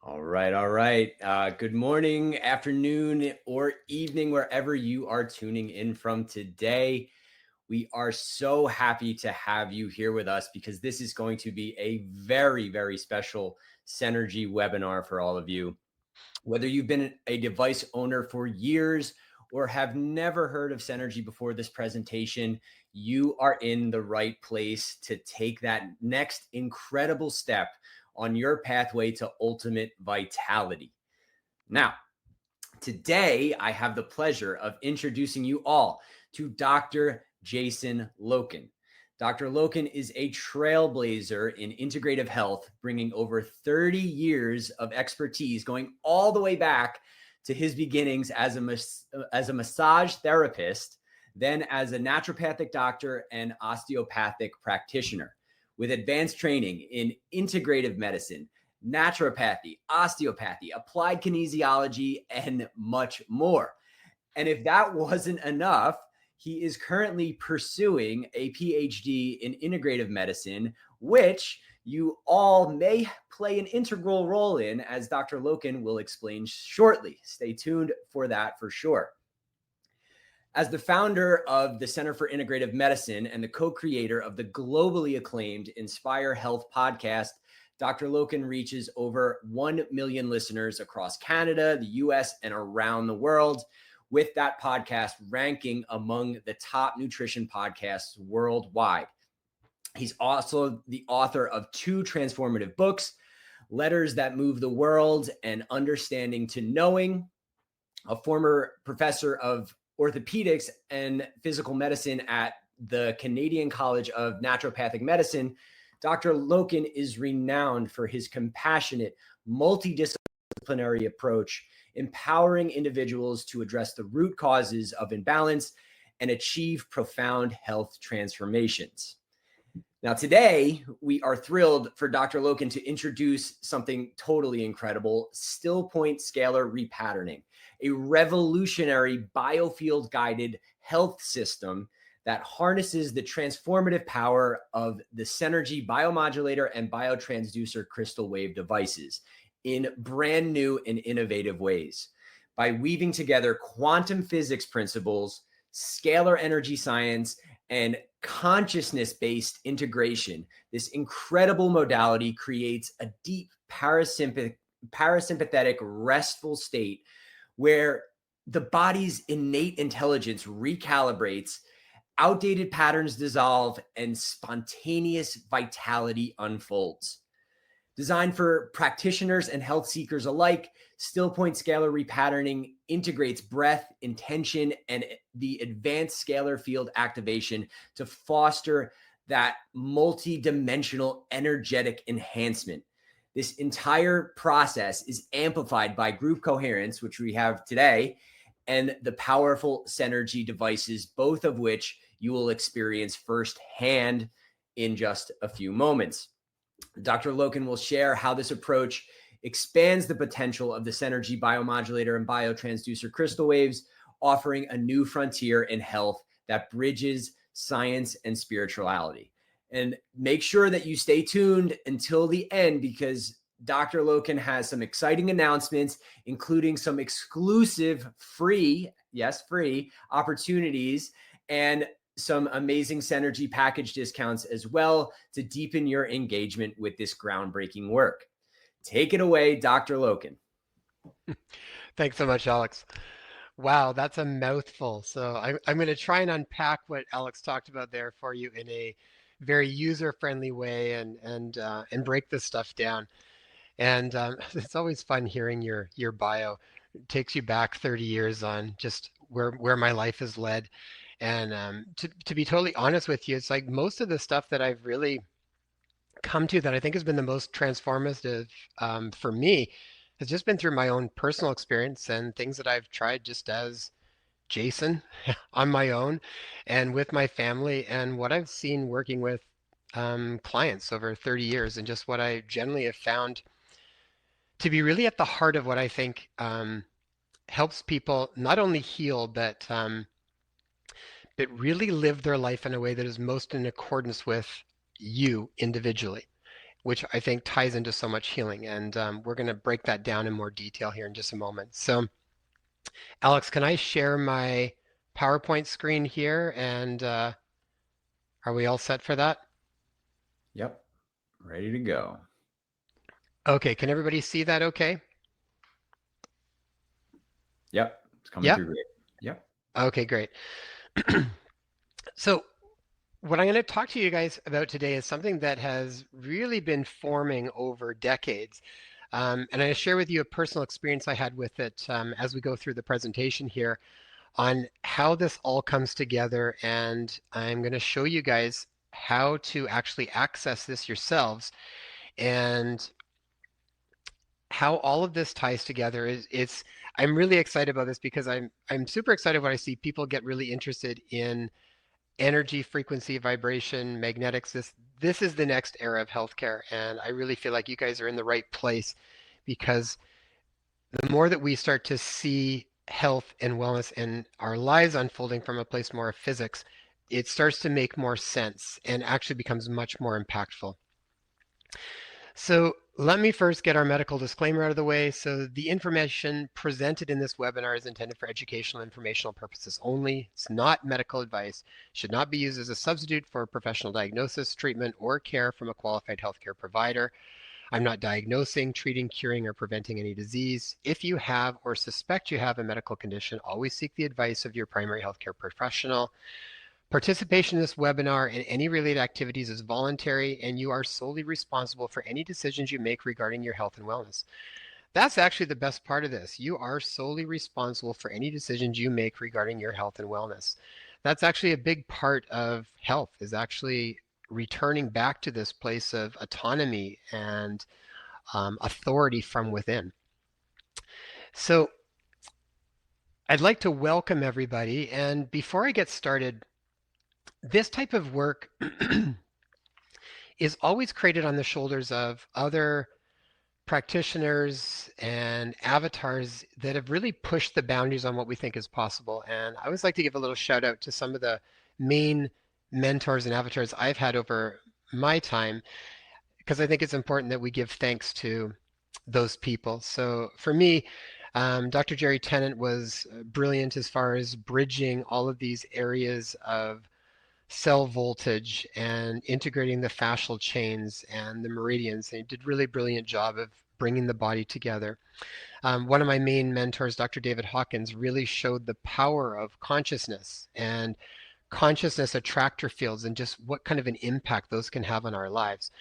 All right, all right. Good morning, afternoon, or evening, wherever you are tuning in from today. We are so happy to have you here with us because this is going to be a very, very special Synergy webinar for all of you. Whether you've been a device owner for years or have never heard of Synergy before this presentation, you are in the right place to take that next incredible step on your pathway to ultimate vitality. Now, today I have the pleasure of introducing you all to Dr. Jason Loken. Dr. Loken is a trailblazer in integrative health, bringing over 30 years of expertise, going all the way back to his beginnings as a massage therapist, then as a naturopathic doctor and osteopathic practitioner, with advanced training in integrative medicine, naturopathy, osteopathy, applied kinesiology, and much more. And if that wasn't enough, he is currently pursuing a PhD in integrative medicine, which you all may play an integral role in, as Dr. Loken will explain shortly. Stay tuned for that for sure. As the founder of the Center for Integrative Medicine and the co-creator of the globally acclaimed Inspire Health podcast, Dr. Loken reaches over 1 million listeners across Canada, the US, and around the world, with that podcast ranking among the top nutrition podcasts worldwide. He's also the author of 2 transformative books, Letters That Move the World and Understanding to Knowing, a former professor of orthopedics and physical medicine at the Canadian College of Naturopathic Medicine. Dr. Loken is renowned for his compassionate, multidisciplinary approach, empowering individuals to address the root causes of imbalance and achieve profound health transformations. Now, today, we are thrilled for Dr. Loken to introduce something totally incredible, still point scalar repatterning, a revolutionary biofield-guided health system that harnesses the transformative power of the Synergy BioModulator and BioTransducer CrystalWave devices in brand new and innovative ways. By weaving together quantum physics principles, scalar energy science, and consciousness-based integration, this incredible modality creates a deep parasympathetic restful state where the body's innate intelligence recalibrates, outdated patterns dissolve, and spontaneous vitality unfolds. Designed for practitioners and health seekers alike, Still Point Scalar Repatterning integrates breath, intention, and the advanced scalar field activation to foster that multi-dimensional energetic enhancement. This entire process is amplified by group coherence, which we have today, and the powerful Synergy devices, both of which you will experience firsthand in just a few moments. Dr. Loken will share how this approach expands the potential of the Synergy BioModulator and BioTransducer crystal waves, offering a new frontier in health that bridges science and spirituality. And make sure that you stay tuned until the end, because Dr. Loken has some exciting announcements, including some exclusive free, yes, free opportunities and some amazing Synergy package discounts as well to deepen your engagement with this groundbreaking work. Take it away, Dr. Loken. Thanks so much, Alex. Wow, that's a mouthful. So I'm going to try and unpack what Alex talked about there for you in a very user-friendly way and break this stuff down. And it's always fun hearing your bio. It takes you back 30 years on just where my life has led. And to be totally honest with you, it's like most of the stuff that I've really come to that I think has been the most transformative for me has just been through my own personal experience and things that I've tried just as Jason on my own and with my family, and what I've seen working with clients over 30 years, and just what I generally have found to be really at the heart of what I think helps people not only heal, but really live their life in a way that is most in accordance with you individually. which I think ties into so much healing. And we're going to break that down in more detail here in just a moment. So, Alex, can I share my PowerPoint screen here? And are we all set for that? Yep. Ready to go. Okay, can everybody see that okay? Yep. It's coming Yep. through great. Yep. Okay, great. So, what I'm going to talk to you guys about today is something that has really been forming over decades. And I'm going to share with you a personal experience I had with it as we go through the presentation here on how this all comes together. And I'm going to show you guys how to actually access this yourselves and how all of this ties together is I'm really excited about this because I'm super excited when I see people get really interested in energy, frequency, vibration, magnetics. This is the next era of healthcare, and I really feel like you guys are in the right place because the more that we start to see health and wellness and our lives unfolding from a place more of physics, it starts to make more sense and actually becomes much more impactful. So let me first get our medical disclaimer out of the way. So the information presented in this webinar is intended for educational and informational purposes only. It's not medical advice, should not be used as a substitute for professional diagnosis, treatment, or care from a qualified healthcare provider. I'm not diagnosing, treating, curing, or preventing any disease. If you have or suspect you have a medical condition, always seek the advice of your primary healthcare professional. Participation in this webinar and any related activities is voluntary, and you are solely responsible for any decisions you make regarding your health and wellness. That's actually the best part of this. You are solely responsible for any decisions you make regarding your health and wellness. That's actually a big part of health, is actually returning back to this place of autonomy and authority from within. So I'd like to welcome everybody. And before I get started, this type of work is always created on the shoulders of other practitioners and avatars that have really pushed the boundaries on what we think is possible. And I always like to give a little shout out to some of the main mentors and avatars I've had over my time, because I think it's important that we give thanks to those people. So for me, Dr. Jerry Tennant was brilliant as far as bridging all of these areas of cell voltage and integrating the fascial chains and the meridians. They did a really brilliant job of bringing the body together. One of my main mentors, Dr. David Hawkins, really showed the power of consciousness and consciousness attractor fields and just what kind of an impact those can have on our lives.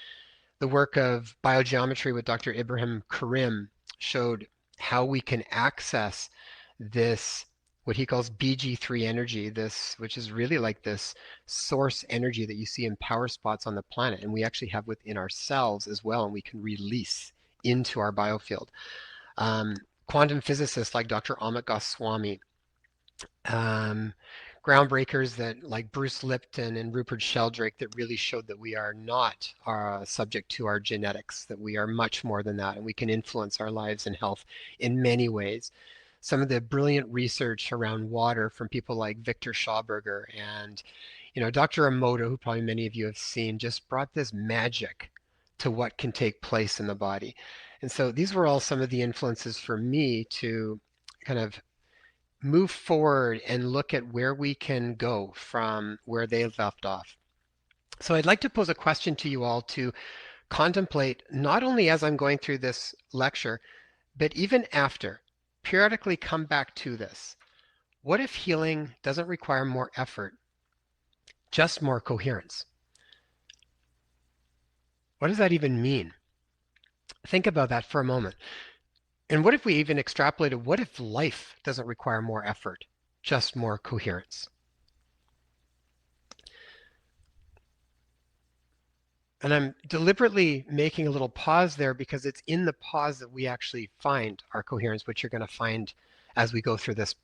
The work of biogeometry with Dr. Ibrahim Karim showed how we can access this, what he calls BG3 energy, this, which is really like this source energy that you see in power spots on the planet, and we actually have within ourselves as well, and we can release into our biofield. Quantum physicists like Dr. Amit Goswami, um, groundbreakers that like Bruce Lipton and Rupert Sheldrake that really showed that we are not subject to our genetics, that we are much more than that, and we can influence our lives and health in many ways. Some of the brilliant research around water from people like Victor Schauberger and, Dr. Emoto, who probably many of you have seen, just brought this magic to what can take place in the body. And so these were all some of the influences for me to kind of move forward and look at where we can go from where they left off. So I'd like to pose a question to you all to contemplate, not only as I'm going through this lecture, but even after. Periodically come back to this. What if healing doesn't require more effort, just more coherence? What does that even mean? Think about that for a moment. And what if we even extrapolated, what if life doesn't require more effort, just more coherence? And I'm deliberately making a little pause there because it's in the pause that we actually find our coherence, which you're going to find as we go through this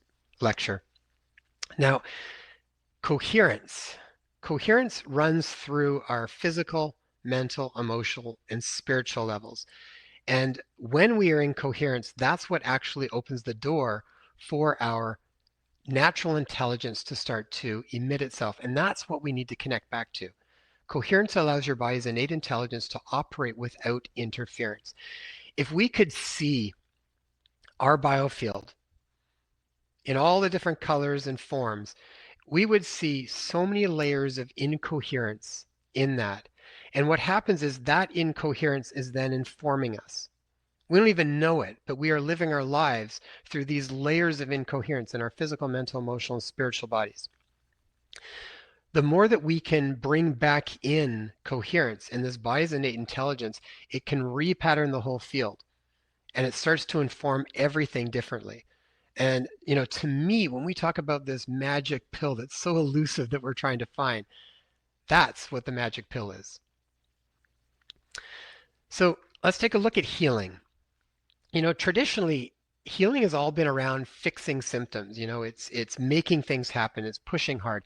lecture. Now, coherence. Coherence runs through our physical, mental, emotional, and spiritual levels. And when we are in coherence, that's what actually opens the door for our natural intelligence to start to emit itself. And that's what we need to connect back to. Coherence allows your body's innate intelligence to operate without interference. If we could see our biofield in all the different colors and forms, we would see so many layers of incoherence in that. And what happens is that incoherence is then informing us. We don't even know it, but we are living our lives through these layers of incoherence in our physical, mental, emotional, and spiritual bodies. The more that we can bring back in coherence in this body's innate intelligence, it can repattern the whole field, and it starts to inform everything differently. And to me, when we talk about this magic pill that's so elusive that we're trying to find, that's what the magic pill is. So let's take a look at healing. Traditionally, healing has all been around fixing symptoms. It's making things happen. It's pushing hard.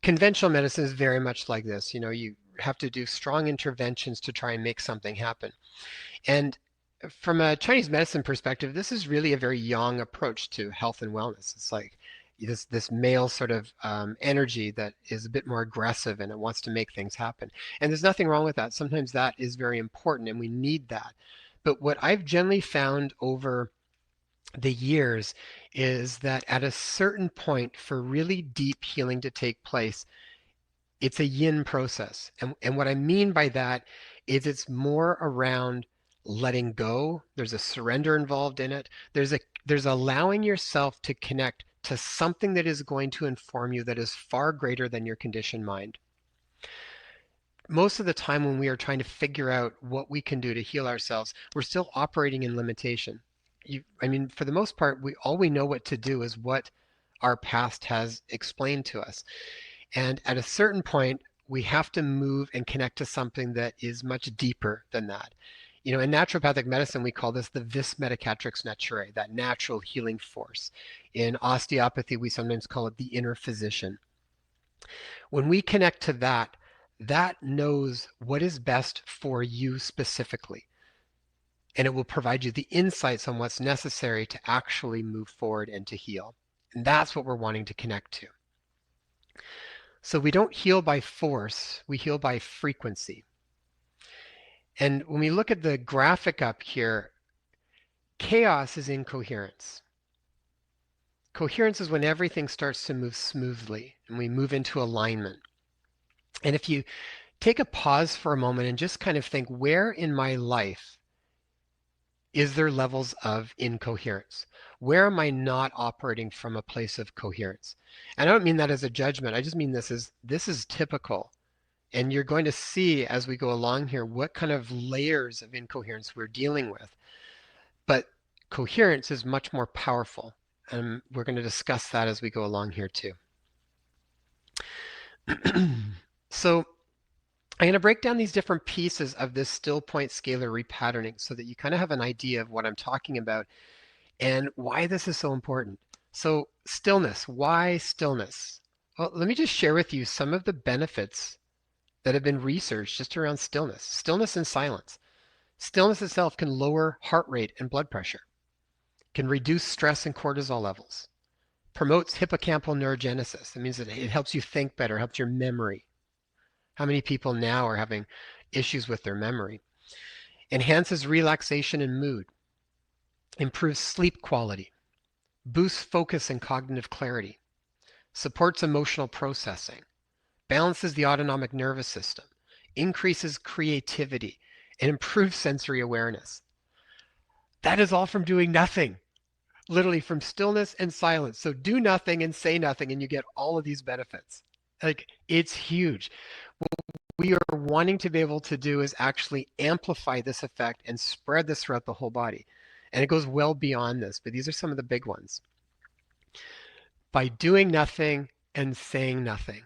Conventional medicine is very much like this. You have to do strong interventions to try and make something happen. And from a Chinese medicine perspective, this is really a very yang approach to health and wellness. It's like this male sort of energy that is a bit more aggressive and it wants to make things happen. And there's nothing wrong with that. Sometimes that is very important and we need that. But what I've generally found over the years is that at a certain point, for really deep healing to take place, it's a yin process. And what I mean by that is it's more around letting go. There's a surrender involved in it. There's allowing yourself to connect to something that is going to inform you that is far greater than your conditioned mind. Most of the time when we are trying to figure out what we can do to heal ourselves, we're still operating in limitation. For the most part, all we know what to do is what our past has explained to us. And at a certain point, we have to move and connect to something that is much deeper than that. In naturopathic medicine, we call this the vis medicatrix naturae, that natural healing force. In osteopathy, we sometimes call it the inner physician. When we connect to that, that knows what is best for you specifically. And it will provide you the insights on what's necessary to actually move forward and to heal. And that's what we're wanting to connect to. So we don't heal by force, we heal by frequency. And when we look at the graphic up here, chaos is incoherence. Coherence is when everything starts to move smoothly and we move into alignment. And if you take a pause for a moment and just kind of think, where in my life is there levels of incoherence? Where am I not operating from a place of coherence? And I don't mean that as a judgment. I just mean this is typical. And you're going to see as we go along here what kind of layers of incoherence we're dealing with. But coherence is much more powerful. And we're going to discuss that as we go along here too. So I'm going to break down these different pieces of this still point scalar repatterning so that you kind of have an idea of what I'm talking about and why this is so important. So stillness, why stillness? Well, let me just share with you some of the benefits that have been researched just around stillness and silence. Stillness itself can lower heart rate and blood pressure, can reduce stress and cortisol levels, promotes hippocampal neurogenesis. That means that it helps you think better, helps your memory. How many people now are having issues with their memory? Enhances relaxation and mood, improves sleep quality, boosts focus and cognitive clarity, supports emotional processing, balances the autonomic nervous system, increases creativity, and improves sensory awareness. That is all from doing nothing, literally from stillness and silence. So do nothing and say nothing, and you get all of these benefits. Like, it's huge. What we are wanting to be able to do is actually amplify this effect and spread this throughout the whole body. And it goes well beyond this, but these are some of the big ones. By doing nothing and saying nothing.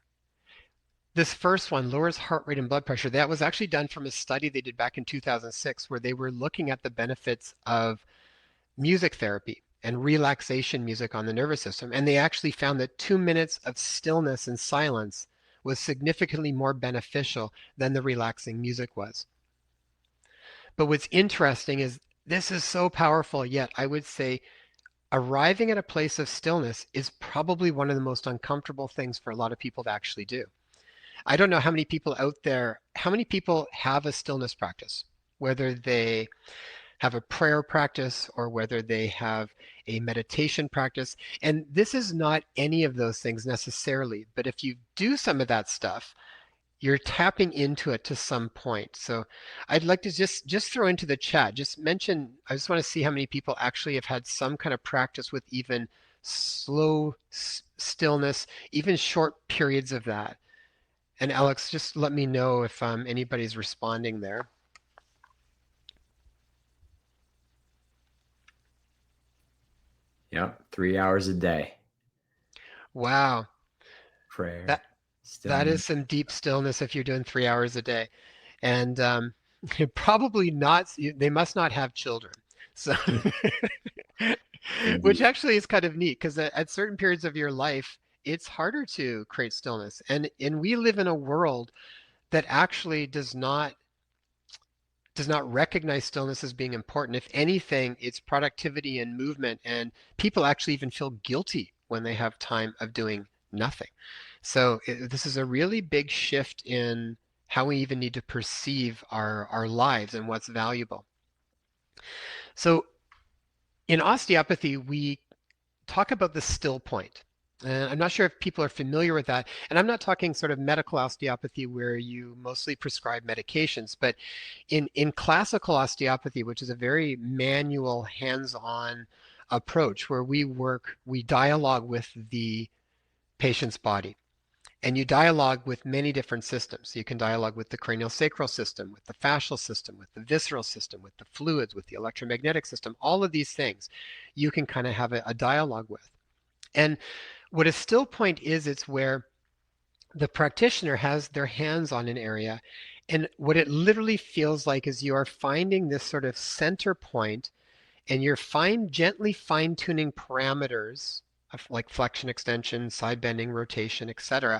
This first one lowers heart rate and blood pressure. That was actually done from a study they did back in 2006 where they were looking at the benefits of music therapy and relaxation music on the nervous system. And they actually found that 2 minutes of stillness and silence was significantly more beneficial than the relaxing music was. But what's interesting is this is so powerful, yet I would say arriving at a place of stillness is probably one of the most uncomfortable things for a lot of people to actually do. I don't know how many people out there, how many people have a stillness practice, whether they have a prayer practice or whether they have a meditation practice. And this is not any of those things necessarily, but if you do some of that stuff, you're tapping into it to some point. So I'd like to just throw into the chat, just mention, I just want to see how many people actually have had some kind of practice with even slow stillness, even short periods of that. And Alex, just let me know if anybody's responding there. Yep. 3 hours a day. Wow, Prayer, that that stillness. is some deep stillness if you're doing 3 hours a day. And probably not, they must not have children. So, which Indeed. actually is kind of neat because at certain periods of your life, it's harder to create stillness. And we live in a world that actually does not recognize stillness as being important. If anything, it's productivity and movement, and people actually even feel guilty when they have time of doing nothing. So this is a really big shift in how we even need to perceive our lives and what's valuable. So in osteopathy, we talk about the still point. And I'm not sure if people are familiar with that. And I'm not talking sort of medical osteopathy where you mostly prescribe medications, but in classical osteopathy, which is a very manual, hands-on approach where we dialogue with the patient's body. And you dialogue with many different systems. You can dialogue with the cranial sacral system, with the fascial system, with the visceral system, with the fluids, with the electromagnetic system, all of these things you can kind of have a dialogue with. And what a still point is, it's where the practitioner has their hands on an area. And what it literally feels like is you are finding this sort of center point and you're gently fine tuning parameters of like flexion, extension, side bending, rotation, etc.,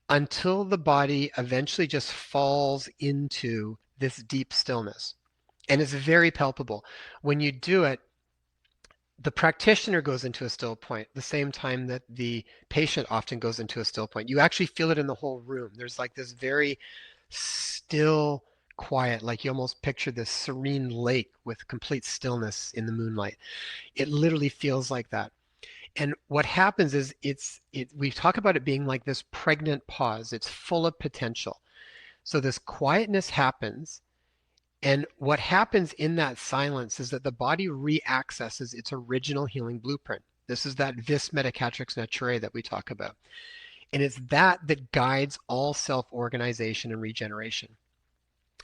until the body eventually just falls into this deep stillness. And it's very palpable. When you do it, the practitioner goes into a still point the same time that the patient often goes into a still point. You actually feel it in the whole room. There's like this very still quiet, like you almost picture this serene lake with complete stillness in the moonlight. It literally feels like that. And what happens is we talk about it being like this pregnant pause. It's full of potential. So this quietness happens, and what happens in that silence is that the body reaccesses its original healing blueprint. This is that vis medicatrix naturae that we talk about. And it's that guides all self-organization and regeneration.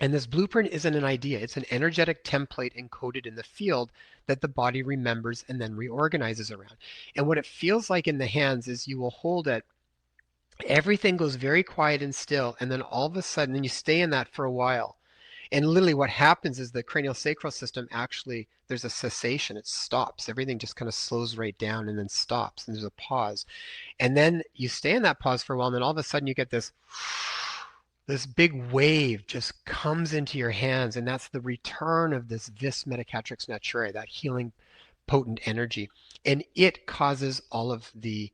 And this blueprint isn't an idea, it's an energetic template encoded in the field that the body remembers and then reorganizes around. And what it feels like in the hands is you will hold it, everything goes very quiet and still, and then all of a sudden, and you stay in that for a while. And literally what happens is the cranial sacral system actually, there's a cessation, it stops. Everything just kind of slows right down and then stops, and there's a pause. And then you stay in that pause for a while, and then all of a sudden you get this big wave just comes into your hands, and that's the return of this vis medicatrix naturae, that healing potent energy. And it causes all of the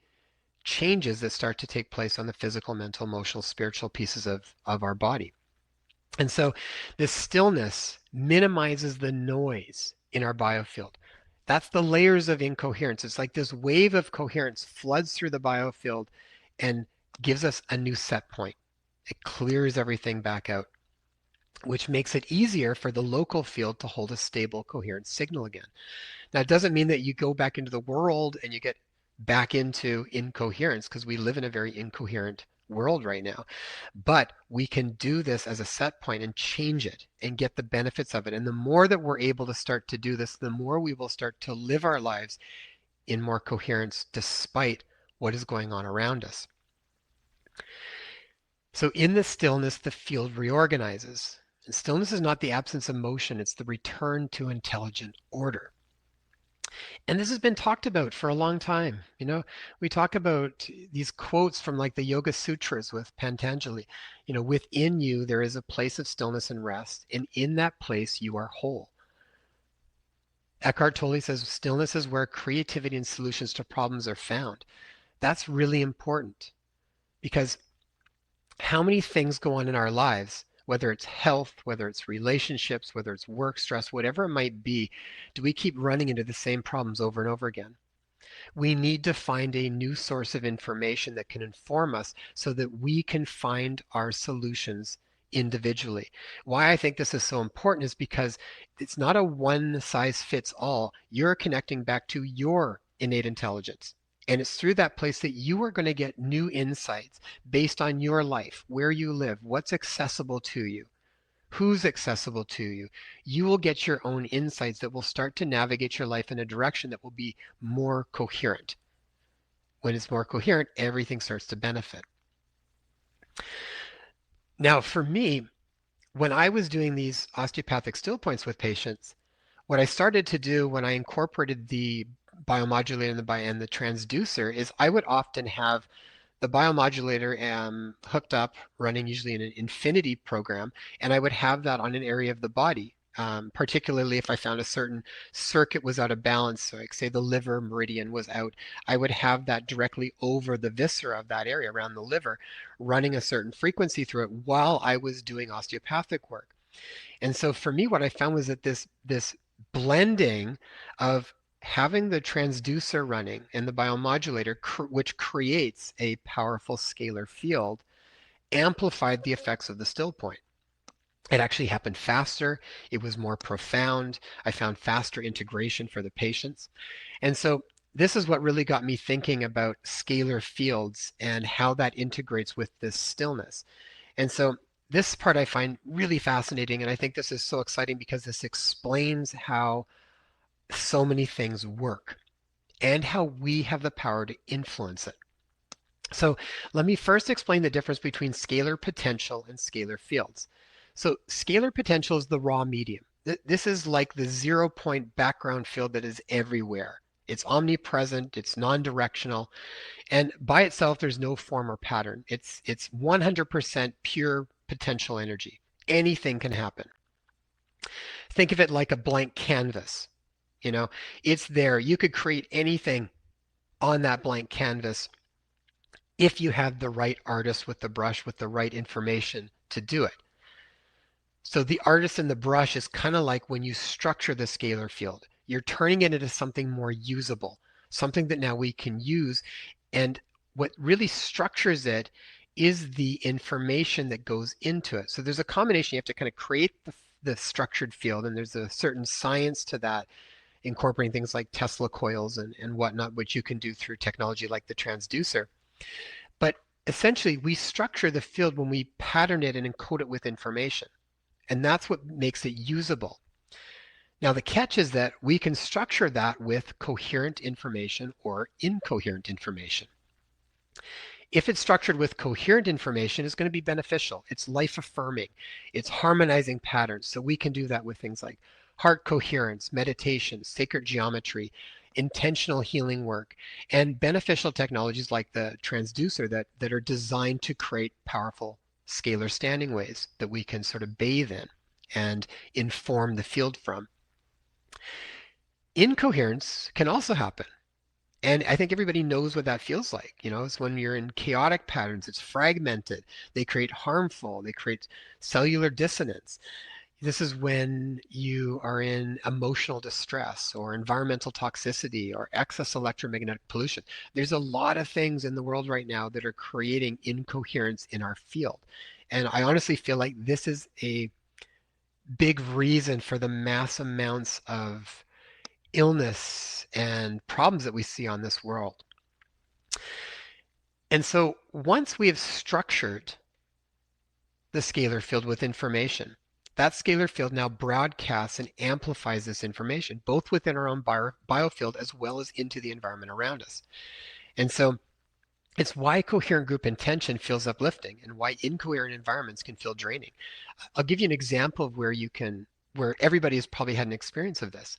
changes that start to take place on the physical, mental, emotional, spiritual pieces of our body. And so this stillness minimizes the noise in our biofield. That's the layers of incoherence. It's like this wave of coherence floods through the biofield and gives us a new set point. It clears everything back out, which makes it easier for the local field to hold a stable, coherent signal again. Now, it doesn't mean that you go back into the world and you get back into incoherence, because we live in a very incoherent world right now. But we can do this as a set point and change it and get the benefits of it. And the more that we're able to start to do this, the more we will start to live our lives in more coherence despite what is going on around us. So in the stillness, the field reorganizes. And stillness is not the absence of motion, it's the return to intelligent order. And this has been talked about for a long time. We talk about these quotes from like the Yoga Sutras with Patanjali. Within you, there is a place of stillness and rest, and in that place, you are whole. Eckhart Tolle says stillness is where creativity and solutions to problems are found. That's really important because How many things go on in our lives, whether it's health, whether it's relationships, whether it's work stress, whatever it might be, do we keep running into the same problems over and over again? We need to find a new source of information that can inform us so that we can find our solutions individually. Why I think this is so important is because it's not a one size fits all. You're connecting back to your innate intelligence. And it's through that place that you are going to get new insights based on your life, where you live, what's accessible to you, who's accessible to you. You will get your own insights that will start to navigate your life in a direction that will be more coherent. When it's more coherent, everything starts to benefit. Now, for me, when I was doing these osteopathic still points with patients, what I started to do when I incorporated the biomodulator and the transducer is I would often have the biomodulator hooked up, running usually in an infinity program, and I would have that on an area of the body. Particularly if I found a certain circuit was out of balance, so like say the liver meridian was out, I would have that directly over the viscera of that area around the liver, running a certain frequency through it while I was doing osteopathic work. And so for me, what I found was that this blending of having the transducer running and the biomodulator, which creates a powerful scalar field, amplified the effects of the still point. It actually happened faster. It was more profound. I found faster integration for the patients. And so this is what really got me thinking about scalar fields and how that integrates with this stillness. And so this part I find really fascinating, and I think this is so exciting because this explains how so many things work and how we have the power to influence it. So let me first explain the difference between scalar potential and scalar fields. So scalar potential is the raw medium. This is like the 0 point background field that is everywhere. It's omnipresent, it's non-directional, and by itself, there's no form or pattern. It's 100% pure potential energy. Anything can happen. Think of it like a blank canvas. You know, it's there. You could create anything on that blank canvas if you have the right artist with the brush with the right information to do it. So the artist and the brush is kind of like when you structure the scalar field. You're turning it into something more usable, something that now we can use. And what really structures it is the information that goes into it. So there's a combination. You have to kind of create the structured field, and there's a certain science to that, incorporating things like Tesla coils and whatnot, which you can do through technology like the transducer. But essentially, we structure the field when we pattern it and encode it with information. And that's what makes it usable. Now, the catch is that we can structure that with coherent information or incoherent information. If it's structured with coherent information, it's going to be beneficial. It's life affirming. It's harmonizing patterns. So we can do that with things like heart coherence, meditation, sacred geometry, intentional healing work, and beneficial technologies like the transducer that are designed to create powerful scalar standing waves that we can sort of bathe in and inform the field from. Incoherence can also happen. And I think everybody knows what that feels like. You know, it's when you're in chaotic patterns, it's fragmented. They create harmful, they create cellular dissonance. This is when you are in emotional distress or environmental toxicity or excess electromagnetic pollution. There's a lot of things in the world right now that are creating incoherence in our field. And I honestly feel like this is a big reason for the mass amounts of illness and problems that we see on this world. And so once we have structured the scalar field with information, that scalar field now broadcasts and amplifies this information, both within our own biofield as well as into the environment around us. And so it's why coherent group intention feels uplifting and why incoherent environments can feel draining. I'll give you an example of where everybody has probably had an experience of this.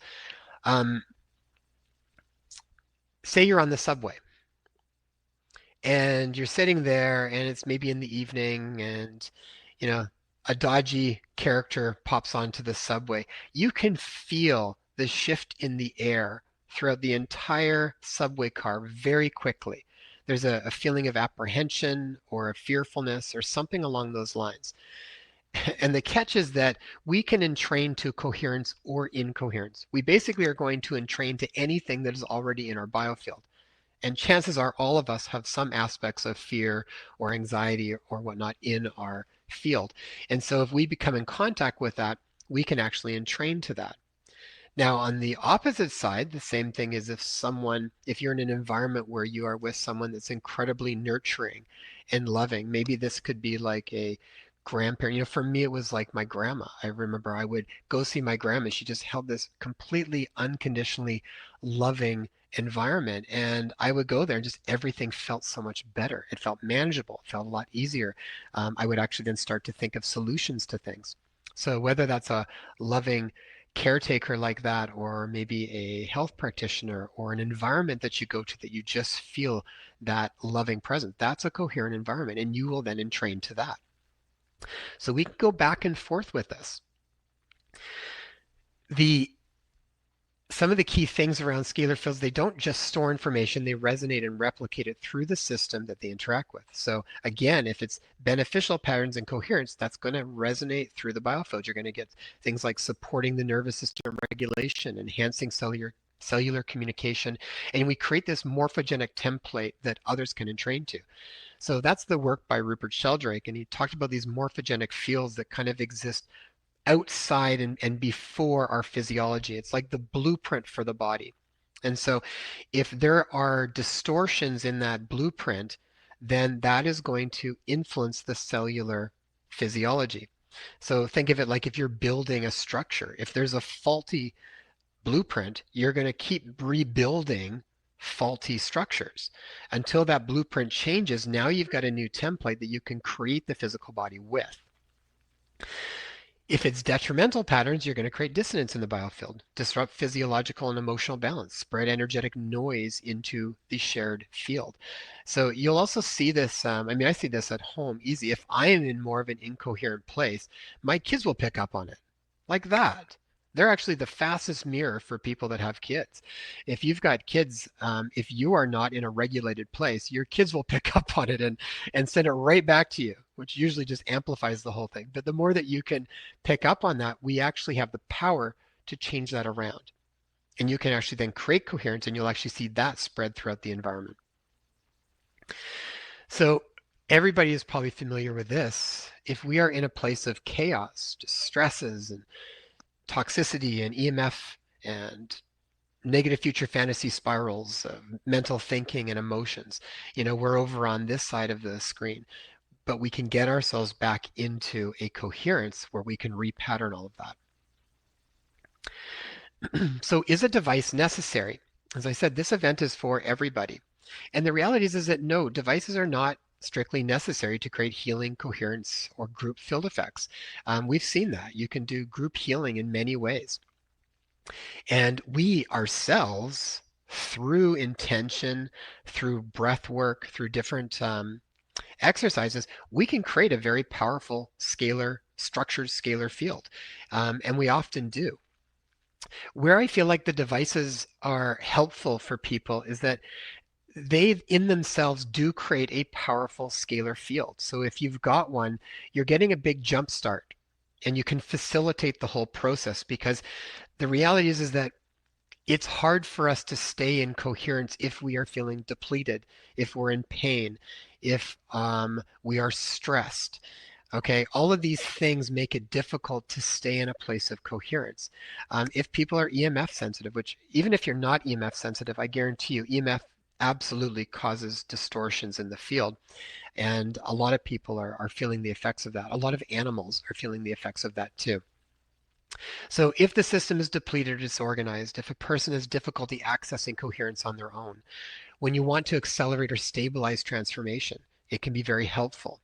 Say you're on the subway and you're sitting there and it's maybe in the evening and you know a dodgy character pops onto the subway. You can feel the shift in the air throughout the entire subway car very quickly. there's a feeling of apprehension or a fearfulness or something along those lines. And the catch is that we can entrain to coherence or incoherence. We basically are going to entrain to anything that is already in our biofield. And chances are all of us have some aspects of fear or anxiety or whatnot in our field. And so if we become in contact with that, we can actually entrain to that. Now, on the opposite side, the same thing is if you're in an environment where you are with someone that's incredibly nurturing and loving, maybe this could be like a grandparent. For me, it was like my grandma. I remember I would go see my grandma. She just held this completely unconditionally loving environment. And I would go there and just everything felt so much better. It felt manageable, it felt a lot easier. I would actually then start to think of solutions to things. So whether that's a loving caretaker like that, or maybe a health practitioner, or an environment that you go to that you just feel that loving presence, that's a coherent environment, and you will then entrain to that. So we can go back and forth with this. The Some of the key things around scalar fields, they don't just store information, they resonate and replicate it through the system that they interact with. So again, if it's beneficial patterns and coherence, that's going to resonate through the biofield. You're going to get things like supporting the nervous system regulation, enhancing cellular communication, and we create this morphogenic template that others can entrain to. So that's the work by Rupert Sheldrake, and he talked about these morphogenic fields that kind of exist outside and before our physiology. It's like the blueprint for the body. And so if there are distortions in that blueprint, then that is going to influence the cellular physiology. So think of it like if you're building a structure. If there's a faulty blueprint, you're going to keep rebuilding faulty structures until that blueprint changes. Now you've got a new template that you can create the physical body with. If it's detrimental patterns, you're going to create dissonance in the biofield, disrupt physiological and emotional balance, spread energetic noise into the shared field. So you'll also see this, I see this at home easy. If I am in more of an incoherent place, my kids will pick up on it like that. They're actually the fastest mirror for people that have kids. If you've got kids, if you are not in a regulated place, your kids will pick up on it and send it right back to you, which usually just amplifies the whole thing. But the more that you can pick up on that, we actually have the power to change that around. And you can actually then create coherence, and you'll actually see that spread throughout the environment. So everybody is probably familiar with this. If we are in a place of chaos, just stresses and toxicity and EMF and negative future fantasy spirals of mental thinking and emotions, we're over on this side of the screen, but we can get ourselves back into a coherence where we can repattern all of that. So is a device necessary? As I said, this event is for everybody. And the reality is that no, devices are not strictly necessary to create healing, coherence, or group field effects. We've seen that. You can do group healing in many ways. And we ourselves, through intention, through breath work, through different exercises, we can create a very powerful structured scalar field. And we often do. Where I feel like the devices are helpful for people is that they in themselves do create a powerful scalar field. So if you've got one, you're getting a big jump start, and you can facilitate the whole process, because the reality is that it's hard for us to stay in coherence if we are feeling depleted, if we're in pain, if we are stressed. Okay, all of these things make it difficult to stay in a place of coherence. If people are EMF sensitive, which even if you're not EMF sensitive, I guarantee you EMF absolutely causes distortions in the field. And a lot of people are feeling the effects of that. A lot of animals are feeling the effects of that too. So if the system is depleted or disorganized, if a person has difficulty accessing coherence on their own, when you want to accelerate or stabilize transformation, it can be very helpful.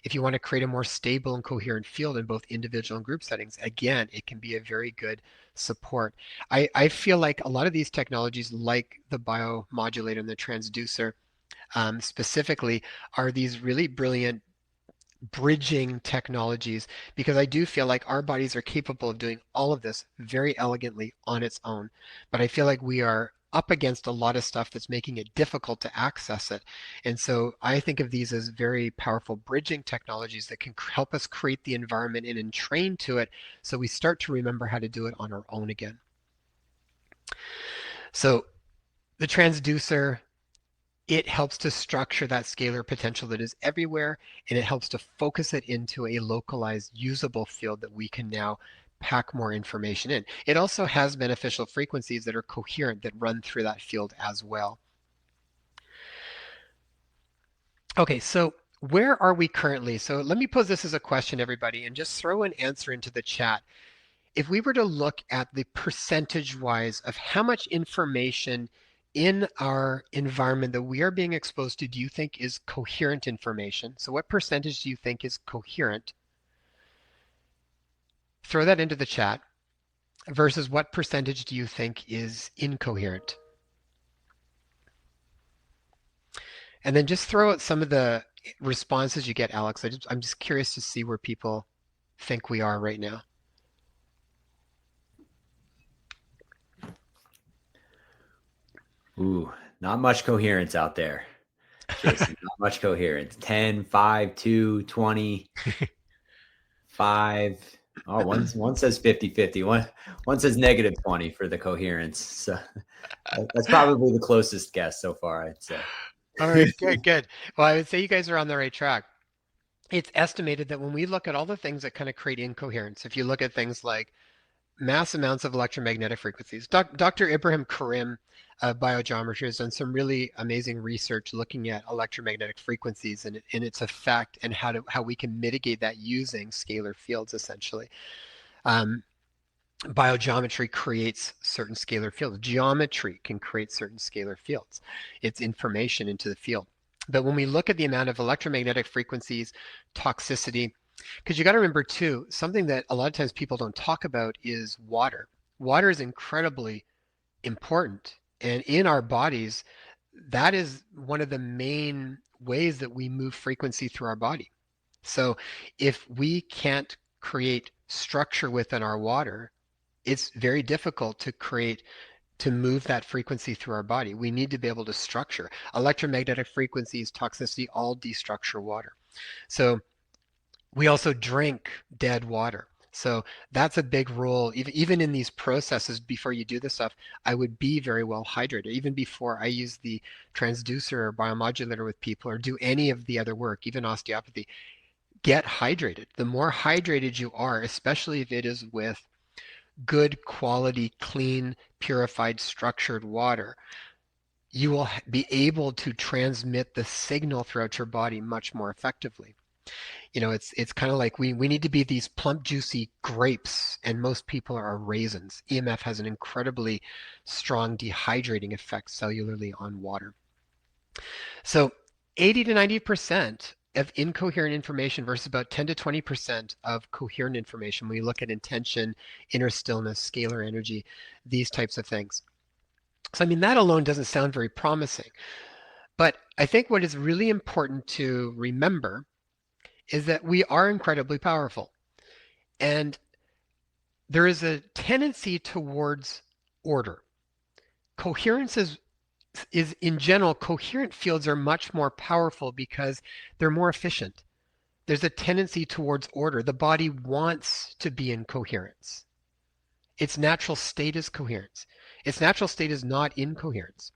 If you want to create a more stable and coherent field in both individual and group settings, again, it can be a very good support. I feel like a lot of these technologies, like the BioModulator and the transducer specifically, are these really brilliant bridging technologies, because I do feel like our bodies are capable of doing all of this very elegantly on its own. But I feel like we are up against a lot of stuff that's making it difficult to access it. And so I think of these as very powerful bridging technologies that can help us create the environment and entrain to it so we start to remember how to do it on our own again. So the transducer, it helps to structure that scalar potential that is everywhere, and it helps to focus it into a localized usable field that we can now pack more information in. It also has beneficial frequencies that are coherent that run through that field as well. Okay, so where are we currently? So let me pose this as a question, everybody, and just throw an answer into the chat. If we were to look at the percentage-wise of how much information in our environment that we are being exposed to, do you think is coherent information? So what percentage do you think is coherent? Throw that into the chat. Versus what percentage do you think is incoherent? And then just throw out some of the responses you get, Alex. I'm just curious to see where people think we are right now. Ooh, not much coherence out there, Jason. Not much coherence. 10, 5, 2, 20, 5. Oh, one says 50-50. One says -20 for the coherence. So that's probably the closest guess so far, I'd say. All right, good, good. Well, I would say you guys are on the right track. It's estimated that when we look at all the things that kind of create incoherence, if you look at things like mass amounts of electromagnetic frequencies. Dr. Ibrahim Karim of biogeometry has done some really amazing research looking at electromagnetic frequencies and its effect and how we can mitigate that using scalar fields essentially. Biogeometry creates certain scalar fields. Geometry can create certain scalar fields. It's information into the field. But when we look at the amount of electromagnetic frequencies, toxicity, because you got to remember too, something that a lot of times people don't talk about is water. Water is incredibly important. And in our bodies, that is one of the main ways that we move frequency through our body. So if we can't create structure within our water, it's very difficult to move that frequency through our body. We need to be able to structure. Electromagnetic frequencies, toxicity, all destructure water. So we also drink dead water. So that's a big role. Even in these processes, before you do this stuff, I would be very well hydrated. Even before I use the transducer or biomodulator with people or do any of the other work, even osteopathy, get hydrated. The more hydrated you are, especially if it is with good quality, clean, purified, structured water, you will be able to transmit the signal throughout your body much more effectively. You know, it's kind of like we need to be these plump, juicy grapes, and most people are raisins. EMF has an incredibly strong dehydrating effect cellularly on water. So 80 to 90% of incoherent information versus about 10 to 20% of coherent information when you look at intention, inner stillness, scalar energy, these types of things. So, I mean, that alone doesn't sound very promising. But I think what is really important to remember is that we are incredibly powerful. And there is a tendency towards order. Coherence is in general, coherent fields are much more powerful because they're more efficient. There's a tendency towards order. The body wants to be in coherence. Its natural state is coherence. Its natural state is not incoherence.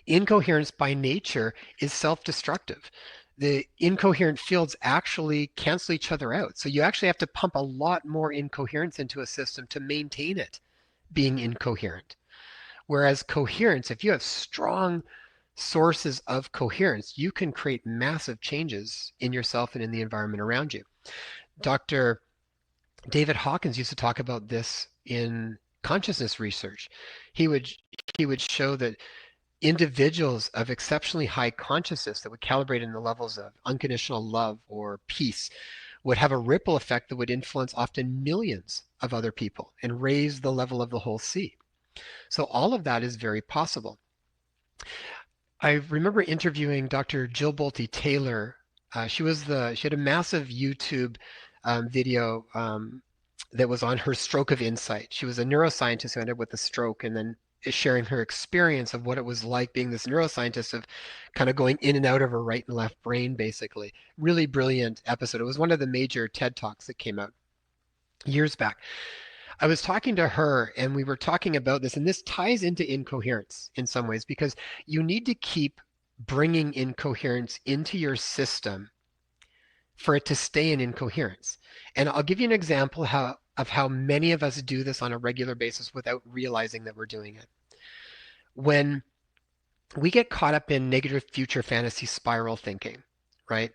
Incoherence by nature is self-destructive. The incoherent fields actually cancel each other out. So you actually have to pump a lot more incoherence into a system to maintain it being incoherent. Whereas coherence, if you have strong sources of coherence, you can create massive changes in yourself and in the environment around you. Dr. David Hawkins used to talk about this in consciousness research. He would show that individuals of exceptionally high consciousness that would calibrate in the levels of unconditional love or peace would have a ripple effect that would influence often millions of other people and raise the level of the whole sea. So all of that is very possible. I remember interviewing Dr. Jill Bolte Taylor. She had a massive YouTube video that was on her stroke of insight. She was a neuroscientist who ended up with a stroke and then sharing her experience of what it was like being this neuroscientist of kind of going in and out of her right and left brain, basically. Really brilliant episode. It was one of the major TED Talks that came out years back. I was talking to her and we were talking about this, and this ties into incoherence in some ways because you need to keep bringing incoherence into your system for it to stay in incoherence. And I'll give you an example of how many of us do this on a regular basis without realizing that we're doing it. When we get caught up in negative future fantasy spiral thinking, right?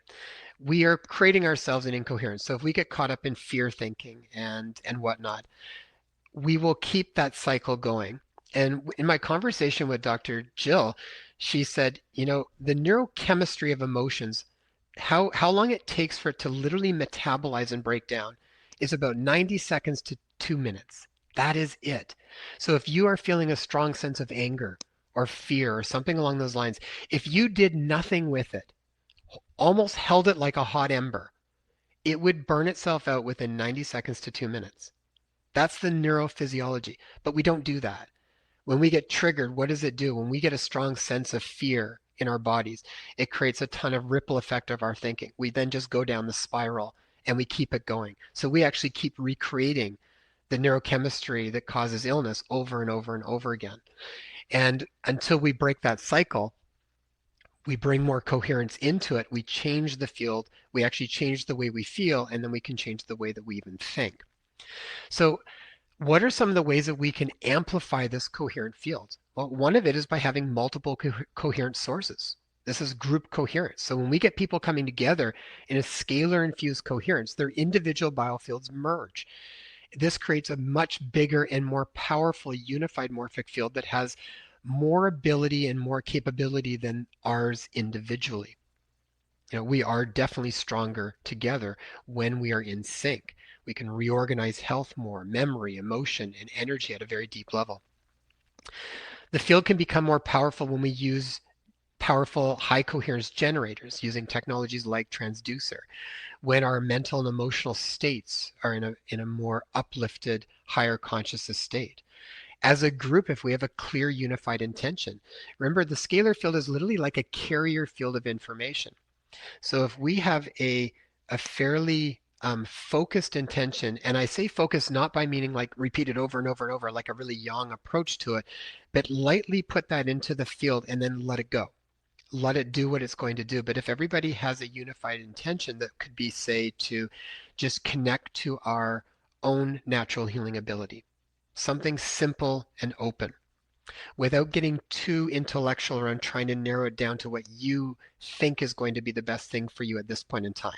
We are creating ourselves in incoherence. So if we get caught up in fear thinking and whatnot, we will keep that cycle going. And in my conversation with Dr. Jill, she said, the neurochemistry of emotions, how long it takes for it to literally metabolize and break down is about 90 seconds to 2 minutes. That is it. So if you are feeling a strong sense of anger or fear or something along those lines, if you did nothing with it, almost held it like a hot ember, it would burn itself out within 90 seconds to 2 minutes. That's the neurophysiology. But we don't do that. When we get triggered, what does it do? When we get a strong sense of fear in our bodies, it creates a ton of ripple effect of our thinking. We then just go down the spiral and we keep it going. So we actually keep recreating the neurochemistry that causes illness over and over and over again. And until we break that cycle, we bring more coherence into it, we change the field, we actually change the way we feel, and then we can change the way that we even think. So what are some of the ways that we can amplify this coherent field? Well, one of it is by having multiple coherent sources. This is group coherence. So when we get people coming together in a scalar infused coherence, their individual biofields merge. This creates a much bigger and more powerful unified morphic field that has more ability and more capability than ours individually. We are definitely stronger together when we are in sync. We can reorganize health more, memory, emotion, and energy at a very deep level. The field can become more powerful when we use powerful high coherence generators using technologies like transducer, when our mental and emotional states are in a more uplifted, higher consciousness state. As a group, if we have a clear, unified intention, remember the scalar field is literally like a carrier field of information. So if we have a fairly focused intention, and I say focus not by meaning like repeat it over and over and over, like a really yang approach to it, but lightly put that into the field and then let it go. Let it do what it's going to do. But if everybody has a unified intention that could be, say, to just connect to our own natural healing ability, something simple and open, without getting too intellectual around trying to narrow it down to what you think is going to be the best thing for you at this point in time,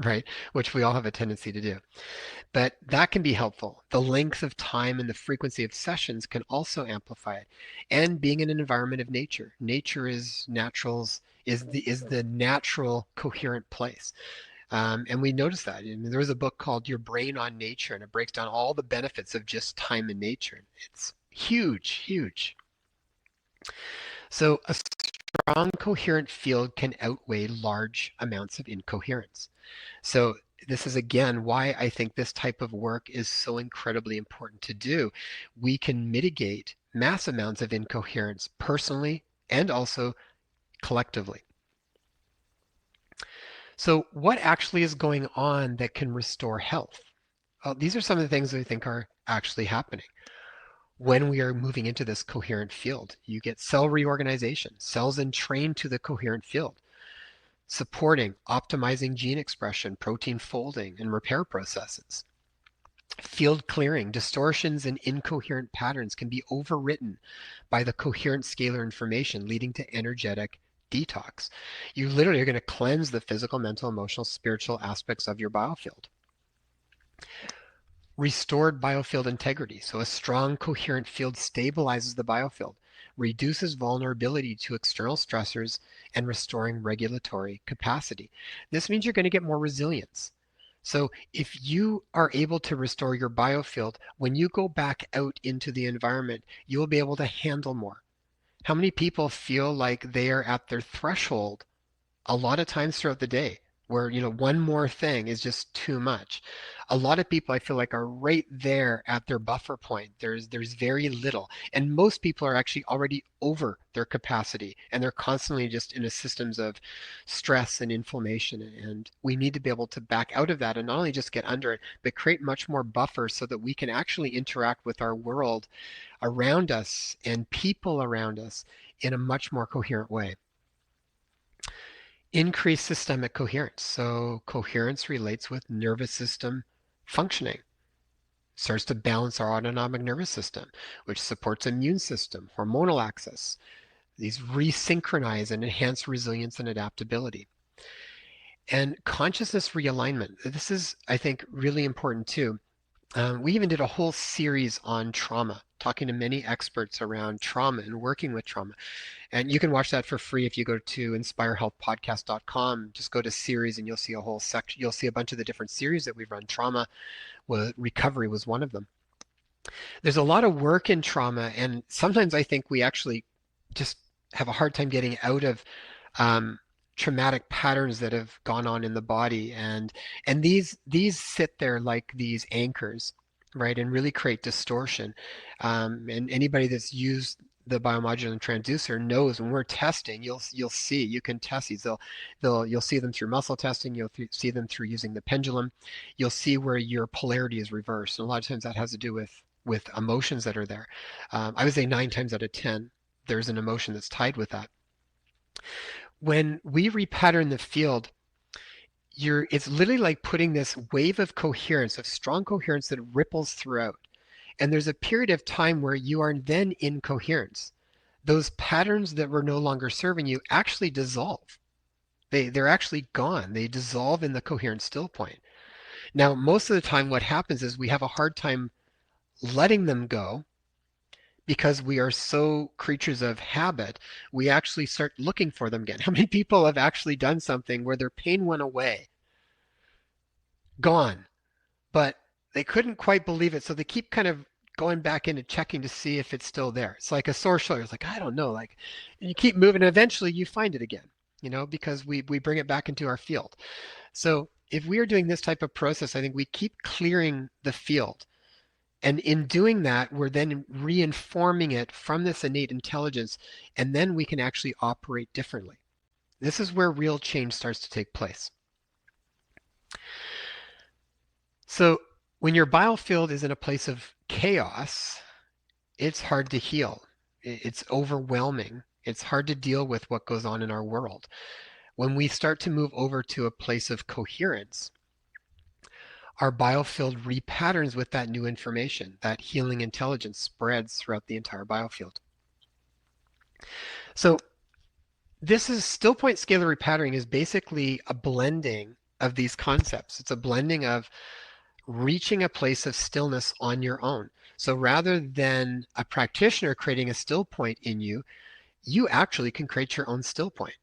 right? Which we all have a tendency to do. But that can be helpful. The length of time and the frequency of sessions can also amplify it. And being in an environment of nature. Nature is the natural coherent place. And we notice that. There was a book called Your Brain on Nature, and it breaks down all the benefits of just time in nature. It's huge, huge. So a strong coherent field can outweigh large amounts of incoherence. So this is again why I think this type of work is so incredibly important to do. We can mitigate mass amounts of incoherence personally and also collectively. So what actually is going on that can restore health? Well, these are some of the things that I think are actually happening when we are moving into this coherent field. You get cell reorganization, cells entrained to the coherent field, supporting, optimizing gene expression, protein folding, and repair processes. Field clearing, distortions and incoherent patterns can be overwritten by the coherent scalar information, leading to energetic detox. You literally are going to cleanse the physical, mental, emotional, spiritual aspects of your biofield. Restored biofield integrity. So a strong, coherent field stabilizes the biofield, reduces vulnerability to external stressors, and restoring regulatory capacity. This means you're going to get more resilience. So if you are able to restore your biofield, when you go back out into the environment, you will be able to handle more. How many people feel like they are at their threshold a lot of times throughout the day? where, one more thing is just too much. A lot of people I feel like are right there at their buffer point. There's very little. And most people are actually already over their capacity, and they're constantly just in a systems of stress and inflammation. And we need to be able to back out of that and not only just get under it, but create much more buffer so that we can actually interact with our world around us and people around us in a much more coherent way. Increase systemic coherence. So coherence relates with nervous system functioning. Starts to balance our autonomic nervous system, which supports immune system, hormonal axis. These resynchronize and enhance resilience and adaptability. And consciousness realignment. This is, I think, really important too. We even did a whole series on trauma, talking to many experts around trauma and working with trauma. And you can watch that for free if you go to inspirehealthpodcast.com. Just go to series and you'll see a whole section. You'll see a bunch of the different series that we've run. Trauma, recovery was one of them. There's a lot of work in trauma, and sometimes I think we actually just have a hard time getting out of um, traumatic patterns that have gone on in the body, and these sit there like these anchors, right, and really create distortion. And anybody that's used the biomodulator and transducer knows when we're testing, you'll see, you can test these. You'll see them through muscle testing. You'll see them through using the pendulum. You'll see where your polarity is reversed, and a lot of times that has to do with emotions that are there. I would say 9 times out of 10, there's an emotion that's tied with that. When we repattern the field, it's literally like putting this wave of coherence, of strong coherence that ripples throughout. And there's a period of time where you are then in coherence. Those patterns that were no longer serving you actually dissolve. They're actually gone. They dissolve in the coherent still point. Now, most of the time what happens is we have a hard time letting them go because we are so creatures of habit. We actually start looking for them again. How many people have actually done something where their pain went away, gone, but they couldn't quite believe it, so they keep kind of going back in and checking to see if it's still there. It's like a sore shoulder. It's like, I don't know, like, and you keep moving and eventually you find it again, because we bring it back into our field. So if we are doing this type of process, I think we keep clearing the field. And in doing that, we're then reinforming it from this innate intelligence, and then we can actually operate differently. This is where real change starts to take place. So when your biofield is in a place of chaos, it's hard to heal. It's overwhelming. It's hard to deal with what goes on in our world. When we start to move over to a place of coherence, our biofield repatterns with that new information. That healing intelligence spreads throughout the entire biofield. So this is still point scalar repatterning is basically a blending of these concepts. It's a blending of reaching a place of stillness on your own. So rather than a practitioner creating a still point in you, you actually can create your own still point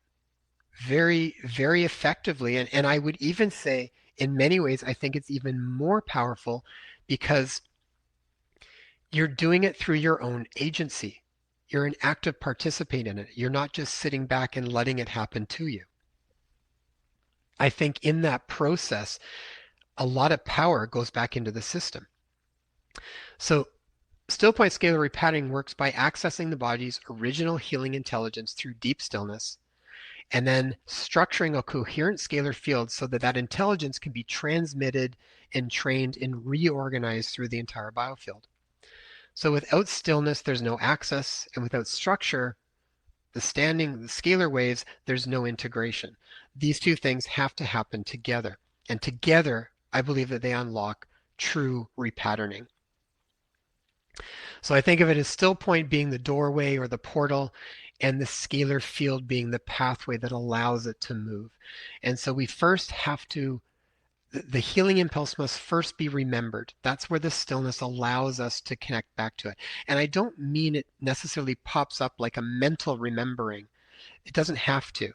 very, very effectively. And I would even say, in many ways, I think it's even more powerful because you're doing it through your own agency. You're an active participant in it. You're not just sitting back and letting it happen to you. I think in that process, a lot of power goes back into the system. So still point scalar repatterning works by accessing the body's original healing intelligence through deep stillness, and then structuring a coherent scalar field so that that intelligence can be transmitted and trained and reorganized through the entire biofield. So without stillness, there's no access, and without structure, the scalar waves, there's no integration. These two things have to happen together. And together, I believe that they unlock true repatterning. So I think of it as still point being the doorway or the portal, and the scalar field being the pathway that allows it to move. And so we first have to, the healing impulse must first be remembered. That's where the stillness allows us to connect back to it. And I don't mean it necessarily pops up like a mental remembering. It doesn't have to.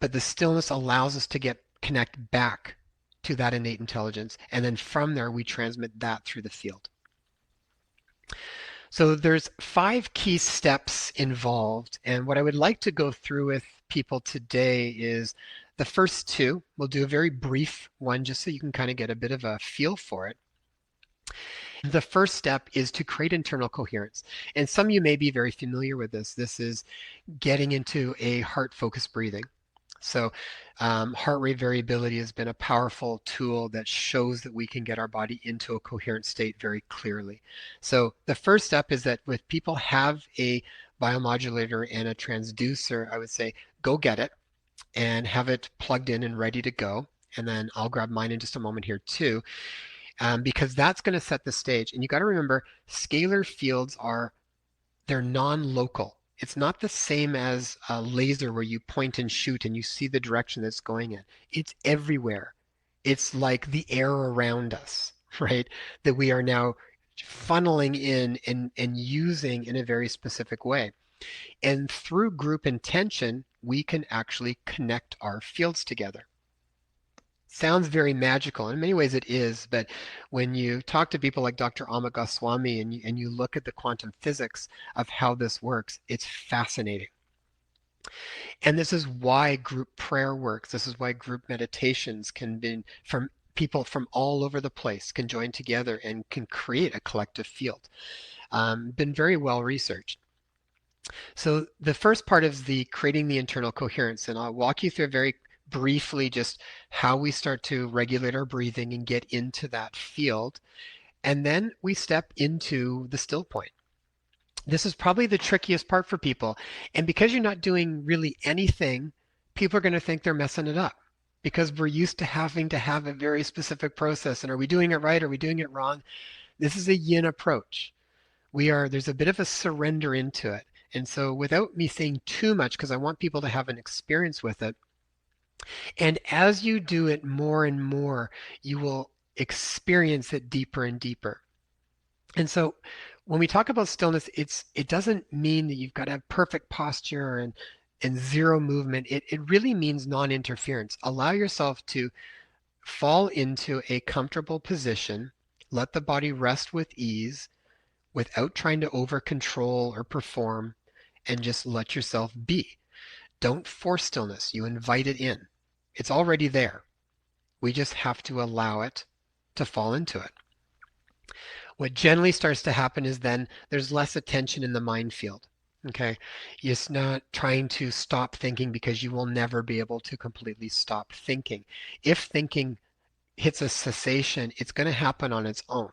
But the stillness allows us to connect back to that innate intelligence. And then from there, we transmit that through the field. So there's 5 key steps involved. And what I would like to go through with people today is The first two, we'll do a very brief one just so you can kind of get a bit of a feel for it. The first step is to create internal coherence. And some of you may be very familiar with this. This is getting into a heart-focused breathing. So heart rate variability has been a powerful tool that shows that we can get our body into a coherent state very clearly. So the first step is that if people have a biomodulator and a transducer, I would say go get it and have it plugged in and ready to go. And then I'll grab mine in just a moment here too, because that's going to set the stage. And you got to remember, scalar fields they're non-local. It's not the same as a laser where you point and shoot and you see the direction that's going in. It's everywhere. It's like the air around us, right? That we are now funneling in and using in a very specific way. And through group intention, we can actually connect our fields together. Sounds very magical. In many ways it is, but when you talk to people like Dr. Amit Goswami and you look at the quantum physics of how this works, it's fascinating. And this is why group prayer works. This is why group meditations can be from people from all over the place can join together and can create a collective field. Been very well researched. So the first part is the creating the internal coherence, and I'll walk you through very briefly just how we start to regulate our breathing and get into that field. And then we step into the still point. This is probably the trickiest part for people. And because you're not doing really anything, people are going to think they're messing it up because we're used to having to have a very specific process. And are we doing it right? Are we doing it wrong? This is a yin approach. There's a bit of a surrender into it. And so without me saying too much, because I want people to have an experience with it, and as you do it more and more, you will experience it deeper and deeper. And so when we talk about stillness, it doesn't mean that you've got to have perfect posture and zero movement. It really means non-interference. Allow yourself to fall into a comfortable position, let the body rest with ease without trying to over control or perform, and just let yourself be. Don't force stillness. You invite it in. It's already there. We just have to allow it to fall into it. What generally starts to happen is then there's less attention in the mind field. Okay, it's not trying to stop thinking because you will never be able to completely stop thinking. If thinking hits a cessation, it's going to happen on its own.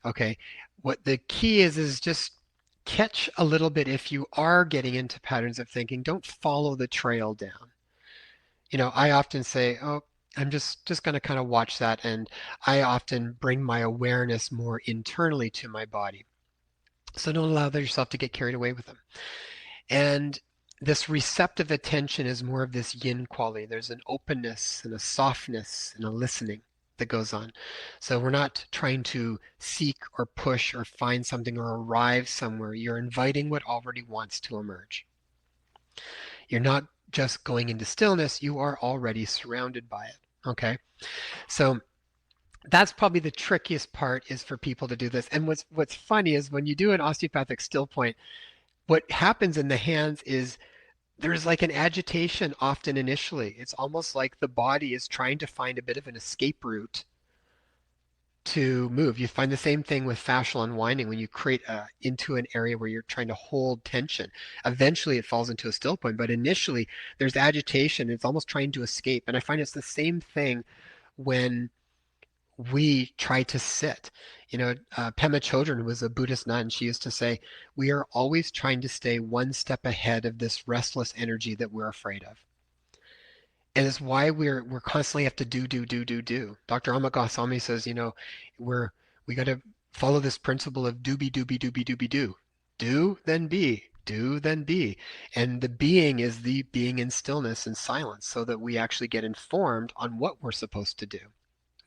Okay, what the key is just catch a little bit if you are getting into patterns of thinking. Don't follow the trail down. I often say, oh, I'm just going to kind of watch that, and I often bring my awareness more internally to my body. So don't allow yourself to get carried away with them. And this receptive attention is more of this yin quality. There's an openness and a softness and a listening that goes on. So we're not trying to seek or push or find something or arrive somewhere. You're inviting what already wants to emerge. You're not just going into stillness, you are already surrounded by it. Okay. So that's probably the trickiest part is for people to do this. And what's funny is when you do an osteopathic still point, what happens in the hands is there's like an agitation often initially. It's almost like the body is trying to find a bit of an escape route to move. You find the same thing with fascial unwinding when you create into an area where you're trying to hold tension. Eventually it falls into a still point, but initially there's agitation. It's almost trying to escape. And I find it's the same thing when we try to sit. Pema Chodron, who was a Buddhist nun, she used to say, we are always trying to stay one step ahead of this restless energy that we're afraid of. And it's why we're constantly have to do. Dr. Amit Goswami says, we got to follow this principle of doobie doobie doobie doobie do. Do, then be. Do, then be. And the being is the being in stillness and silence so that we actually get informed on what we're supposed to do.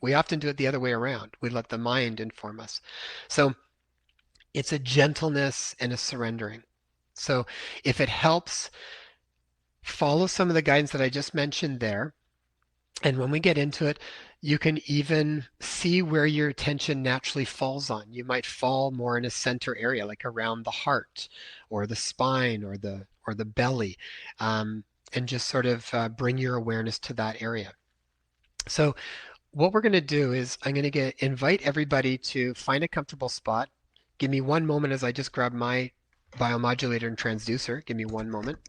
We often do it the other way around. We let the mind inform us. So it's a gentleness and a surrendering. So if it helps, follow some of the guidance that I just mentioned there. And when we get into it, you can even see where your attention naturally falls on. You might fall more in a center area, like around the heart or the spine or the belly. and just sort of bring your awareness to that area. So what we're going to do is I'm going to invite everybody to find a comfortable spot. Give me one moment as I just grab my BioModulator and transducer. Give me one moment.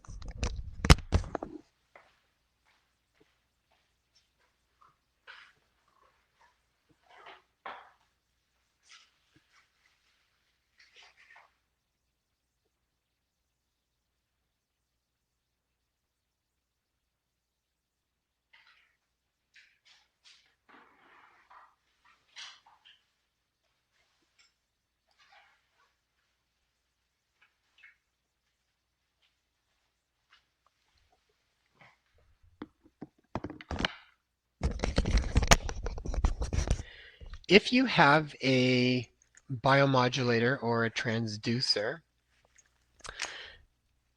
If you have a BioModulator or a transducer,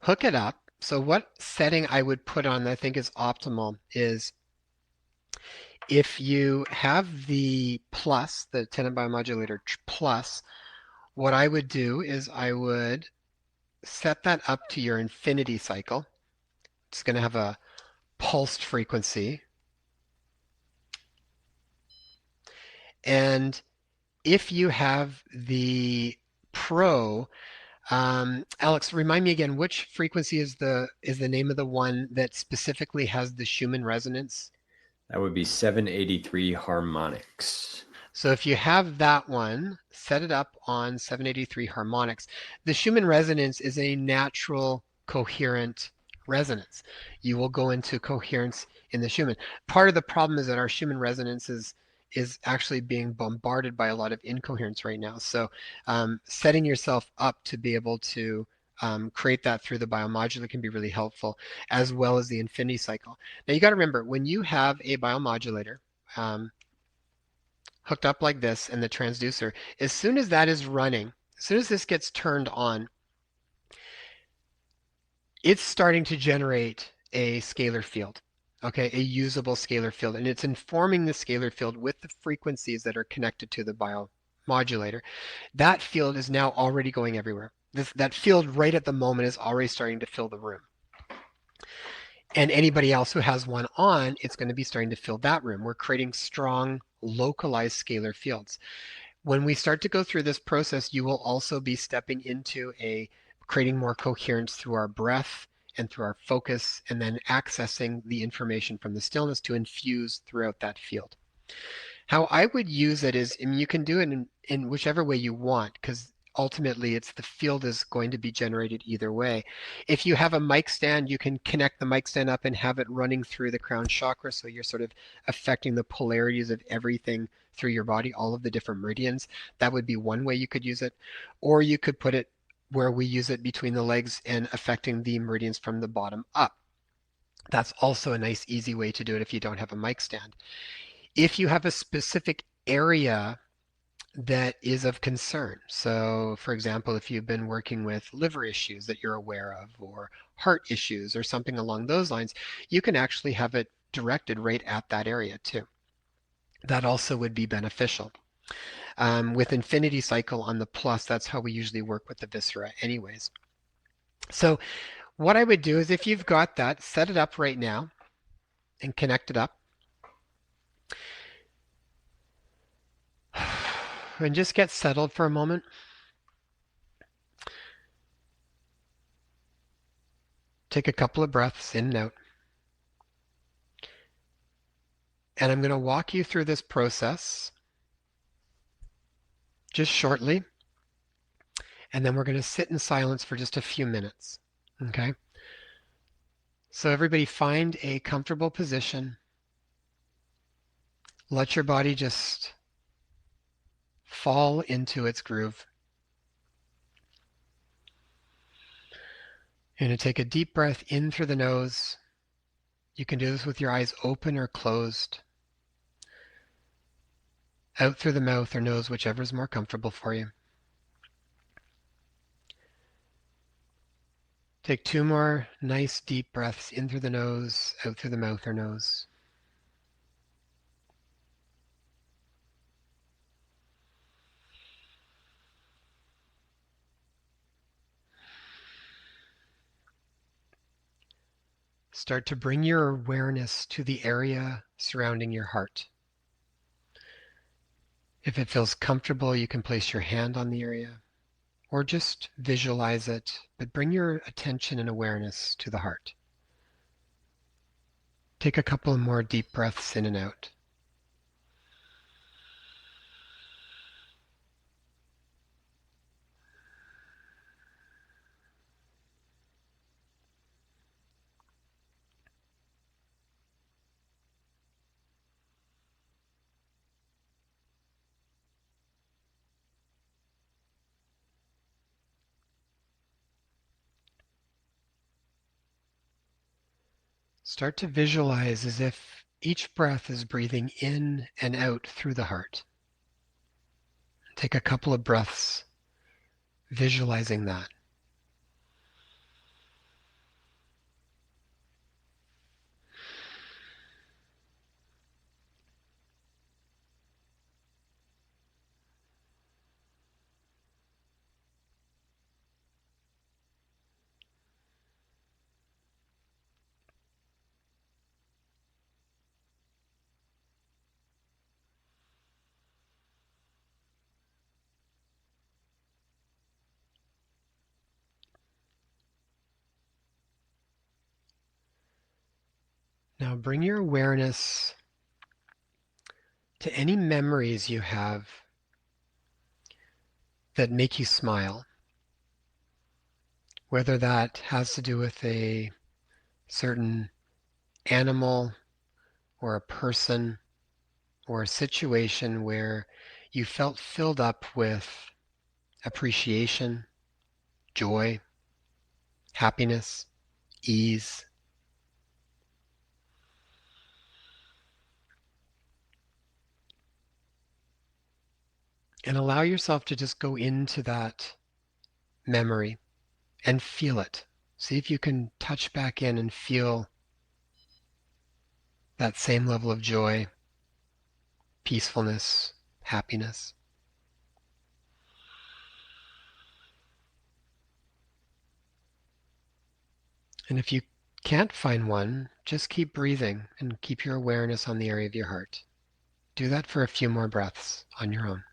hook it up. So what setting I would put on that I think is optimal is if you have the plus, the Tennant BioModulator plus, what I would do is I would set that up to your infinity cycle. It's going to have a pulsed frequency. And if you have the Pro, Alex, remind me again, which frequency is the name of the one that specifically has the Schumann resonance? That would be 783 harmonics. So if you have that one, set it up on 783 harmonics. The Schumann resonance is a natural coherent resonance. You will go into coherence in the Schumann. Part of the problem is that our Schumann resonance is actually being bombarded by a lot of incoherence right now. So setting yourself up to be able to create that through the biomodulator can be really helpful, as well as the infinity cycle. Now you got to remember, when you have a biomodulator, hooked up like this and the transducer, as soon as that is running, as soon as this gets turned on, it's starting to generate a scalar field, okay, a usable scalar field, and it's informing the scalar field with the frequencies that are connected to the biomodulator. That field is now already going everywhere. That field right at the moment is already starting to fill the room. And anybody else who has one on, it's going to be starting to fill that room. We're creating strong, localized scalar fields. When we start to go through this process, you will also be stepping into creating more coherence through our breath and through our focus, and then accessing the information from the stillness to infuse throughout that field. How I would use it is, I mean, you can do it in whichever way you want, because ultimately it's the field is going to be generated either way. If you have a mic stand, you can connect the mic stand up and have it running through the crown chakra, so you're sort of affecting the polarities of everything through your body, all of the different meridians. That would be one way you could use it. Or you could put it where we use it between the legs and affecting the meridians from the bottom up. That's also a nice easy way to do it if you don't have a mic stand. If you have a specific area that is of concern. So, for example, if you've been working with liver issues that you're aware of, or heart issues, or something along those lines, you can actually have it directed right at that area too. That also would be beneficial. With infinity cycle on the plus, that's how we usually work with the viscera anyways. So what I would do is, if you've got that, set it up right now and connect it up. And just get settled for a moment. Take a couple of breaths in and out. And I'm going to walk you through this process just shortly. And then we're going to sit in silence for just a few minutes. Okay? So everybody find a comfortable position. Let your body just fall into its groove. You're going to take a deep breath in through the nose. You can do this with your eyes open or closed. Out through the mouth or nose, whichever is more comfortable for you. Take 2 more nice deep breaths in through the nose, out through the mouth or nose. Start to bring your awareness to the area surrounding your heart. If it feels comfortable, you can place your hand on the area or just visualize it, but bring your attention and awareness to the heart. Take a couple more deep breaths in and out. Start to visualize as if each breath is breathing in and out through the heart. Take a couple of breaths visualizing that. Now bring your awareness to any memories you have that make you smile, whether that has to do with a certain animal or a person or a situation where you felt filled up with appreciation, joy, happiness, ease. And allow yourself to just go into that memory and feel it. See if you can touch back in and feel that same level of joy, peacefulness, happiness. And if you can't find one, just keep breathing and keep your awareness on the area of your heart. Do that for a few more breaths on your own.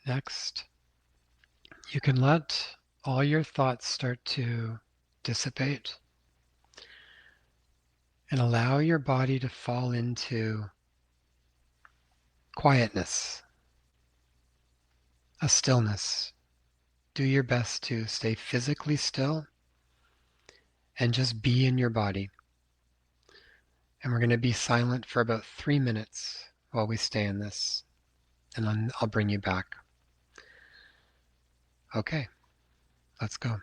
Next, you can let all your thoughts start to dissipate and allow your body to fall into quietness, a stillness. Do your best to stay physically still and just be in your body. And we're going to be silent for about 3 minutes while we stay in this, and then I'll bring you back. Okay, let's go.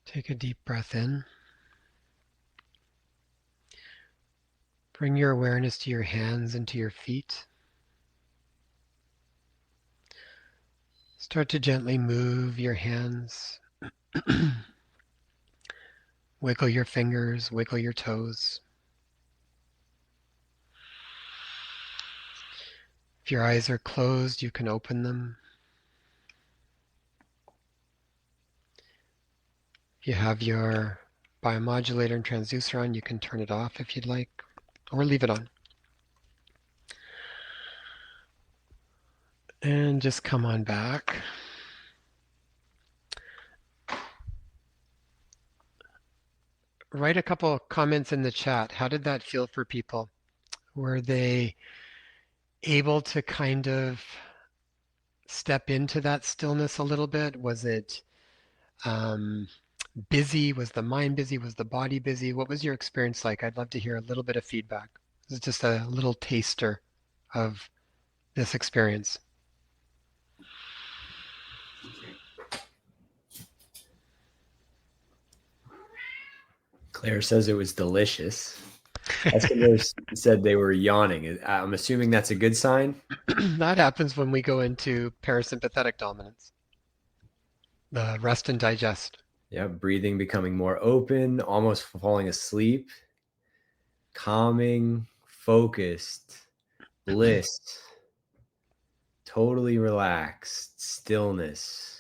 Take a deep breath in. Bring your awareness to your hands and to your feet. Start to gently move your hands. Wiggle your fingers, wiggle your toes. If your eyes are closed, you can open them. If you have your BioModulator and transducer on, you can turn it off if you'd like, or leave it on. And just come on back. Write a couple of comments in the chat. How did that feel for people? Were they able to kind of step into that stillness a little bit? Was it busy? Was the mind busy? Was the body busy? What was your experience like? I'd love to hear a little bit of feedback. This is just a little taster of this experience. Claire says it was delicious. Eskimo said they were yawning. I'm assuming that's a good sign. That happens when we go into parasympathetic dominance, the rest and digest. Yeah, breathing becoming more open, almost falling asleep, calming, focused, bliss, totally relaxed, stillness,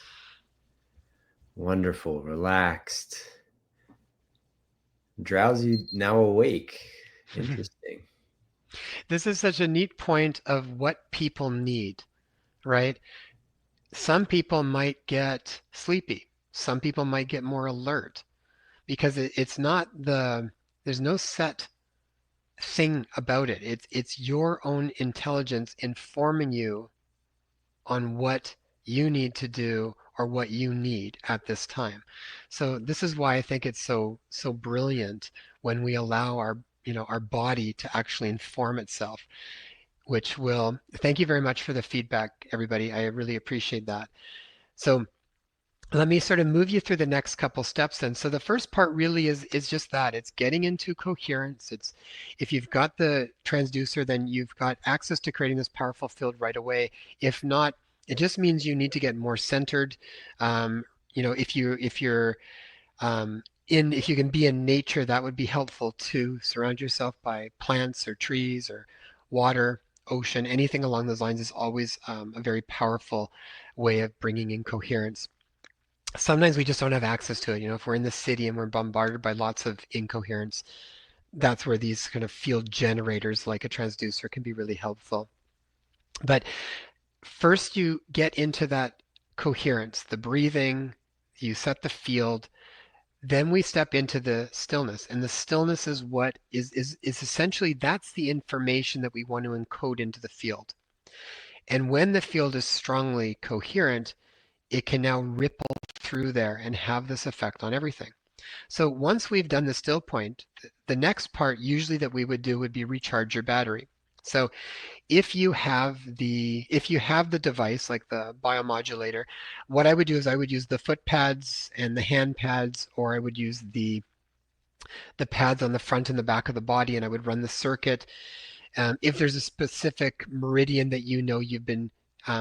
wonderful, relaxed, drowsy, now awake. Interesting. This is such a neat point of what people need, right? Some people might get sleepy. Some people might get more alert because it's not there's no set thing about it. It's your own intelligence informing you on what you need to do or what you need at this time. So this is why I think it's so brilliant when we allow our body to actually inform itself, which will thank you very much for the feedback, everybody. I really appreciate that. So let me sort of move you through the next couple steps then. So the first part really is just that. It's getting into coherence. It's if you've got the transducer, then you've got access to creating this powerful field right away. If not, it just means you need to get more centered. If you can be in nature, that would be helpful too. Surround yourself by plants or trees or water, ocean, anything along those lines is always a very powerful way of bringing in coherence. Sometimes we just don't have access to it. If we're in the city and we're bombarded by lots of incoherence, that's where these kind of field generators like a transducer can be really helpful. But first you get into that coherence, the breathing, you set the field, then we step into the stillness. And the stillness is what is essentially that's the information that we want to encode into the field. And when the field is strongly coherent, it can now ripple through there and have this effect on everything. So once we've done the still point, the next part usually that we would do would be recharge your battery. So if you have the device like the biomodulator, what I would do is I would use the foot pads and the hand pads, or I would use the pads on the front and the back of the body, and I would run the circuit. If there's a specific meridian that you've been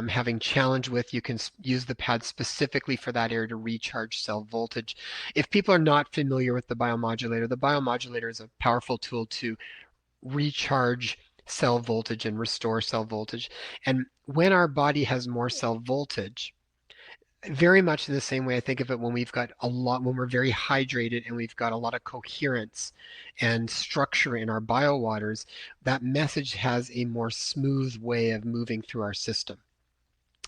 having challenge with, you can use the pad specifically for that area to recharge cell voltage. If people are not familiar with the biomodulator is a powerful tool to recharge cell voltage and restore cell voltage. And when our body has more cell voltage, very much in the same way I think of it when we're very hydrated and we've got a lot of coherence and structure in our biowaters, that message has a more smooth way of moving through our system.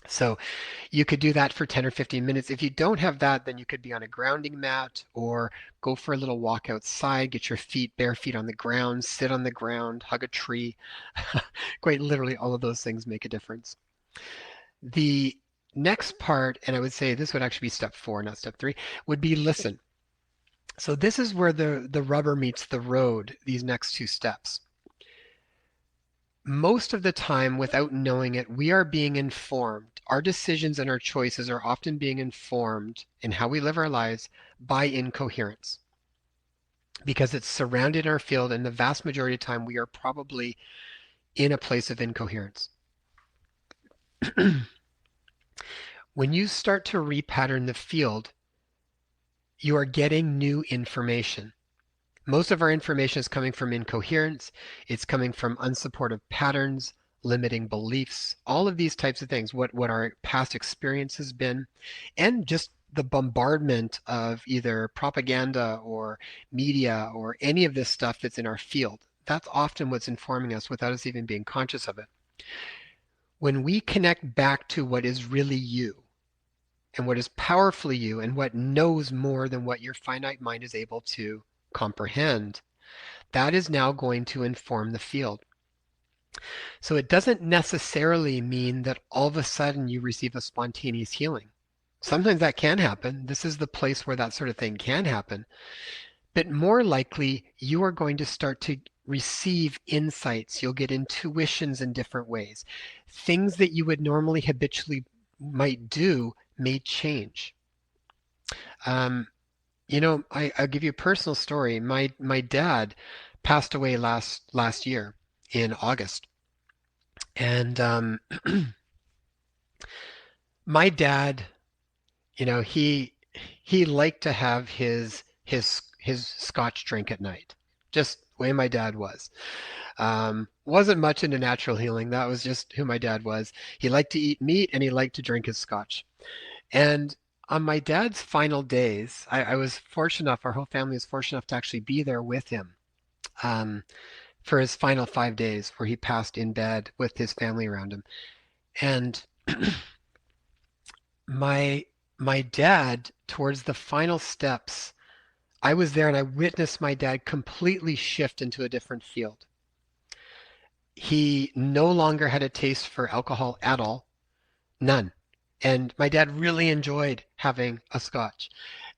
So you could do that for 10 or 15 minutes. If you don't have that, then you could be on a grounding mat or go for a little walk outside, get your bare feet on the ground, sit on the ground, hug a tree. Quite literally, all of those things make a difference. The next part, and I would say this would actually be step 4, not step 3, would be listen. So this is where the rubber meets the road, these next 2 steps. Most of the time, without knowing it, we are being informed. our decisions and our choices are often being informed in how we live our lives by incoherence, because it's surrounded in our field, and the vast majority of the time we are probably in a place of incoherence. When you start to repattern the field, you are getting new information. Most of our information is coming from incoherence. It's coming from unsupportive patterns, limiting beliefs, all of these types of things, what our past experience has been, and just the bombardment of either propaganda or media or any of this stuff that's in our field. That's often what's informing us without us even being conscious of it. When we connect back to what is really you, and what is powerfully you, and what knows more than what your finite mind is able to comprehend, that is now going to inform the field. So it doesn't necessarily mean that all of a sudden you receive a spontaneous healing. Sometimes that can happen. This is the place where that sort of thing can happen. But more likely, you are going to start to receive insights. You'll get intuitions in different ways. Things that you would normally habitually might do may change. I'll give you a personal story. My dad passed away last year in August, and my dad, he liked to have his Scotch drink at night, just the way my dad was. Wasn't much into natural healing. That was just who my dad was. He liked to eat meat and he liked to drink his Scotch. And on my dad's final days, I was fortunate enough, our whole family was fortunate enough to actually be there with him um, for his final 5 days where he passed in bed with his family around him. And my my dad, towards the final steps, I was there and I witnessed my dad completely shift into a different field. He no longer had a taste for alcohol at all, none. And my dad really enjoyed having a Scotch.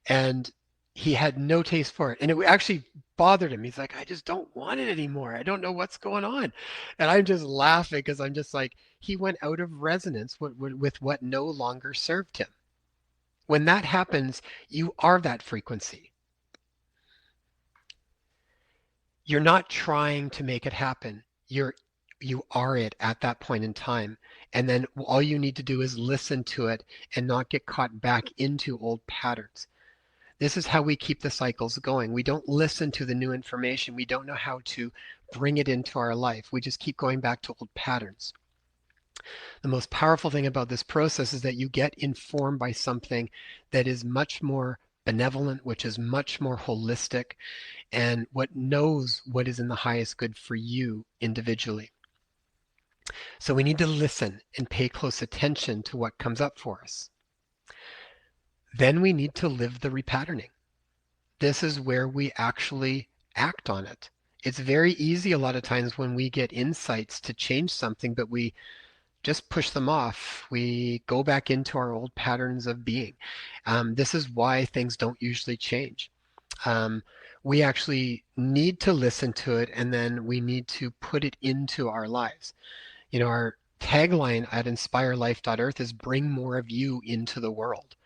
And he had no taste for it. And it actually bothered him. He's like, I just don't want it anymore. I don't know what's going on. And I'm just laughing because I'm just like, he went out of resonance with what no longer served him. When that happens, you are that frequency. You're not trying to make it happen. You are it at that point in time. And then all you need to do is listen to it and not get caught back into old patterns. This is how we keep the cycles going. We don't listen to the new information. We don't know how to bring it into our life. We just keep going back to old patterns. The most powerful thing about this process is that you get informed by something that is much more benevolent, which is much more holistic, and what knows what is in the highest good for you individually. So we need to listen and pay close attention to what comes up for us. Then we need to live the repatterning. This is where we actually act on it. It's very easy a lot of times when we get insights to change something, but we just push them off. We go back into our old patterns of being. This is why things don't usually change. We actually need to listen to it, and then we need to put it into our lives. Our tagline at inspirelife.earth is bring more of you into the world.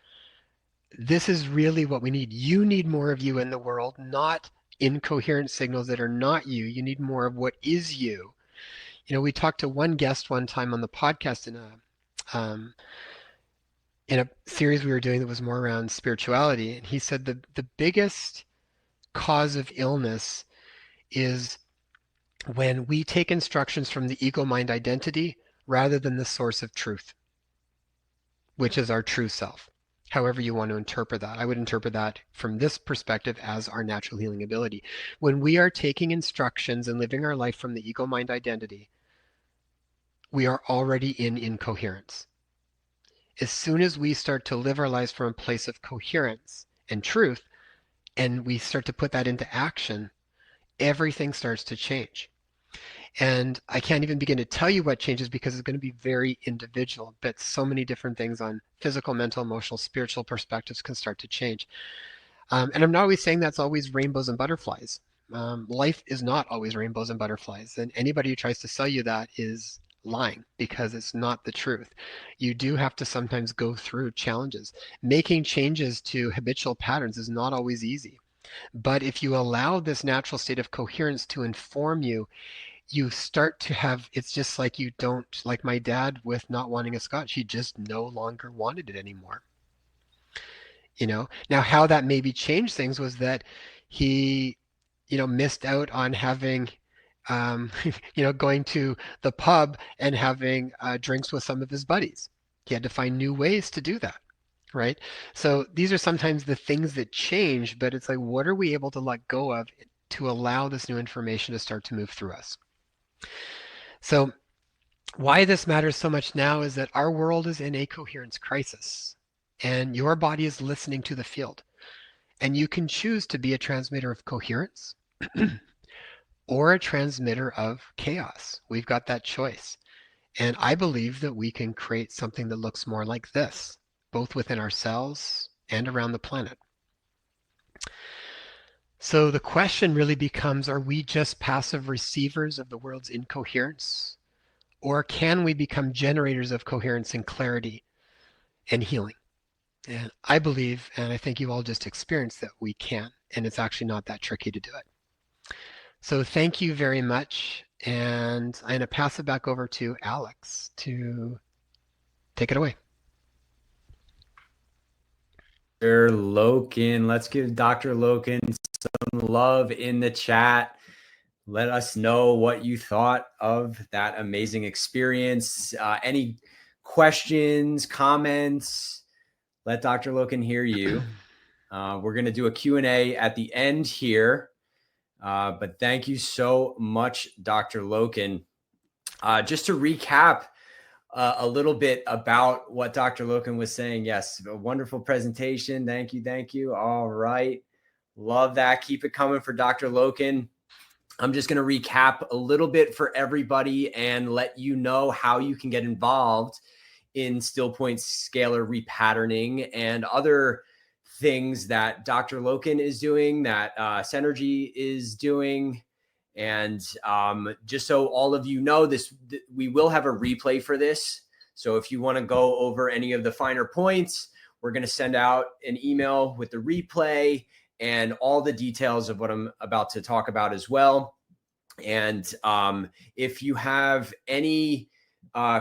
This is really what we need. You need more of you in the world, not incoherent signals that are not you. You need more of what is you. We talked to one guest one time on the podcast in a series we were doing that was more around spirituality, and he said the biggest cause of illness is when we take instructions from the ego mind identity rather than the source of truth, which is our true self. However you want to interpret that. I would interpret that from this perspective as our natural healing ability. When we are taking instructions and living our life from the ego mind identity, we are already in incoherence. As soon as we start to live our lives from a place of coherence and truth, and we start to put that into action, everything starts to change. And I can't even begin to tell you what changes because it's going to be very individual, but so many different things on physical, mental, emotional, spiritual perspectives can start to change. And I'm not always saying that's always rainbows and butterflies. Life is not always rainbows and butterflies. And anybody who tries to sell you that is lying, because it's not the truth. You do have to sometimes go through challenges. Making changes to habitual patterns is not always easy. But if you allow this natural state of coherence to inform you, you start to have, it's just like you don't, like my dad with not wanting a scotch, he just no longer wanted it anymore. Now how that maybe changed things was that he, missed out on having, um, going to the pub and having drinks with some of his buddies. He had to find new ways to do that, right? So these are sometimes the things that change, but it's like, what are we able to let go of to allow this new information to start to move through us? So why this matters so much now is that our world is in a coherence crisis, and your body is listening to the field. And you can choose to be a transmitter of coherence or a transmitter of chaos. We've got that choice. And I believe that we can create something that looks more like this, both within ourselves and around the planet. So the question really becomes, are we just passive receivers of the world's incoherence? Or can we become generators of coherence and clarity and healing? And I believe, and I think you all just experienced, that we can. And it's actually not that tricky to do it. So thank you very much. And I'm going to pass it back over to Alex to take it away. Dr. Loken, let's give Dr. Loken some love in the chat. Let us know what you thought of that amazing experience. Any questions, comments? Let Dr. Loken hear you. We're going to do a Q&A at the end here. But thank you so much, Dr. Loken. Just to recap a little bit about what Dr. Loken was saying. Yes, a wonderful presentation. Thank you. Thank you. All right. Love that. Keep it coming for Dr. Loken. I'm just going to recap a little bit for everybody and let you know how you can get involved in Still Point scalar repatterning and other things that Dr. Loken is doing, that Synergy is doing. And just so all of you know, we will have a replay for this. So if you want to go over any of the finer points, we're going to send out an email with the replay and all the details of what I'm about to talk about as well. And if you have any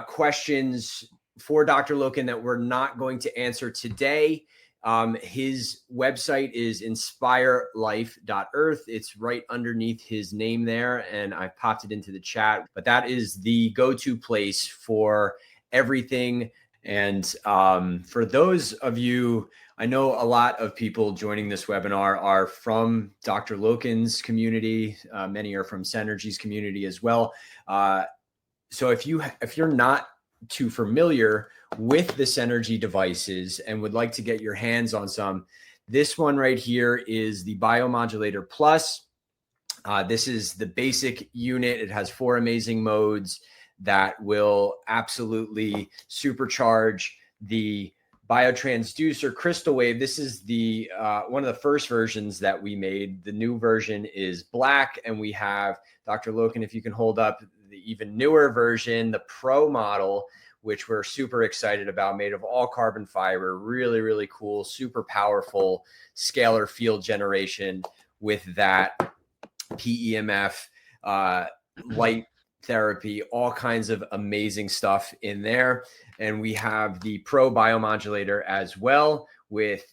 questions for Dr. Loken that we're not going to answer today, his website is inspirelife.earth. It's right underneath his name there, and I popped it into the chat. But that is the go-to place for everything. And for those of you, I know a lot of people joining this webinar are from Dr. Loken's community. Many are from Synergy's community as well. So if you're not too familiar with the Synergy devices and would like to get your hands on some, this one right here is the BioModulator Plus. This is the basic unit. It has 4 amazing modes that will absolutely supercharge the BioTransducer CrystalWave. This is the one of the first versions that we made. The new version is black, and we have, Dr. Loken, if you can hold up the even newer version, the Pro model, which we're super excited about, made of all carbon fiber, really, really cool, super powerful scalar field generation with that PEMF, light therapy, all kinds of amazing stuff in there. And we have the Pro BioModulator as well with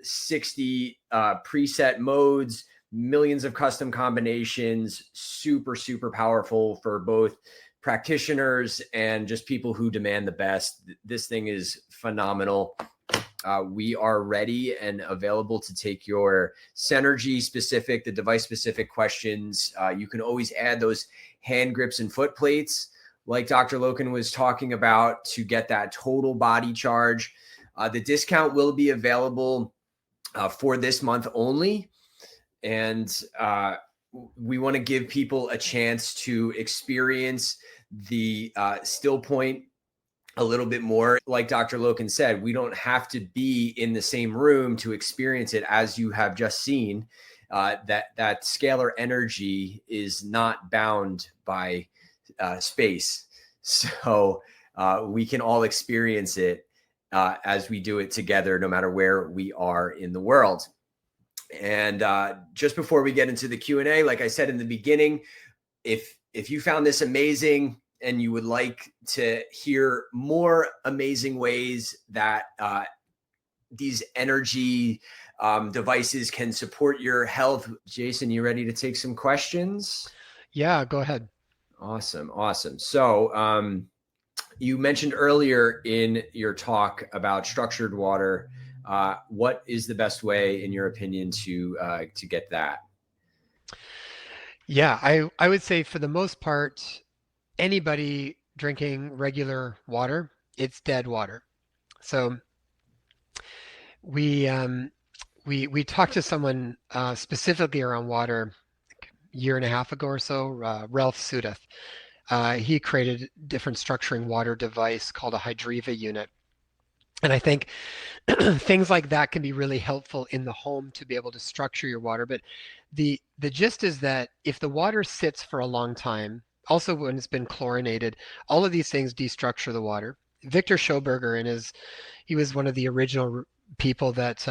60 preset modes, millions of custom combinations, super, super powerful for both practitioners and just people who demand the best. This thing is phenomenal. We are ready and available to take your Synergy specific, the device specific questions. You can always add those hand grips and foot plates like Dr. Loken was talking about to get that total body charge. The discount will be available for this month only. And we want to give people a chance to experience the Still Point a little bit more. Like Dr. Loken said, we don't have to be in the same room to experience it, as you have just seen. That scalar energy is not bound by space. So we can all experience it as we do it together, no matter where we are in the world. And just before we get into the Q&A, like I said in the beginning, if you found this amazing and you would like to hear more amazing ways that these energy devices can support your health, Jason, you ready to take some questions? Yeah, go ahead. Awesome. So you mentioned earlier in your talk about structured water. What is the best way, in your opinion, to get that? Yeah, I would say for the most part, anybody drinking regular water, it's dead water. So we we talked to someone specifically around water a year and a half ago or so, Ralph Sudeth. He created a different structuring water device called a Hydriva unit. And I think things like that can be really helpful in the home to be able to structure your water. But the gist is that if the water sits for a long time, also when it's been chlorinated, all of these things destructure the water. Victor Schoberger he was one of the original people that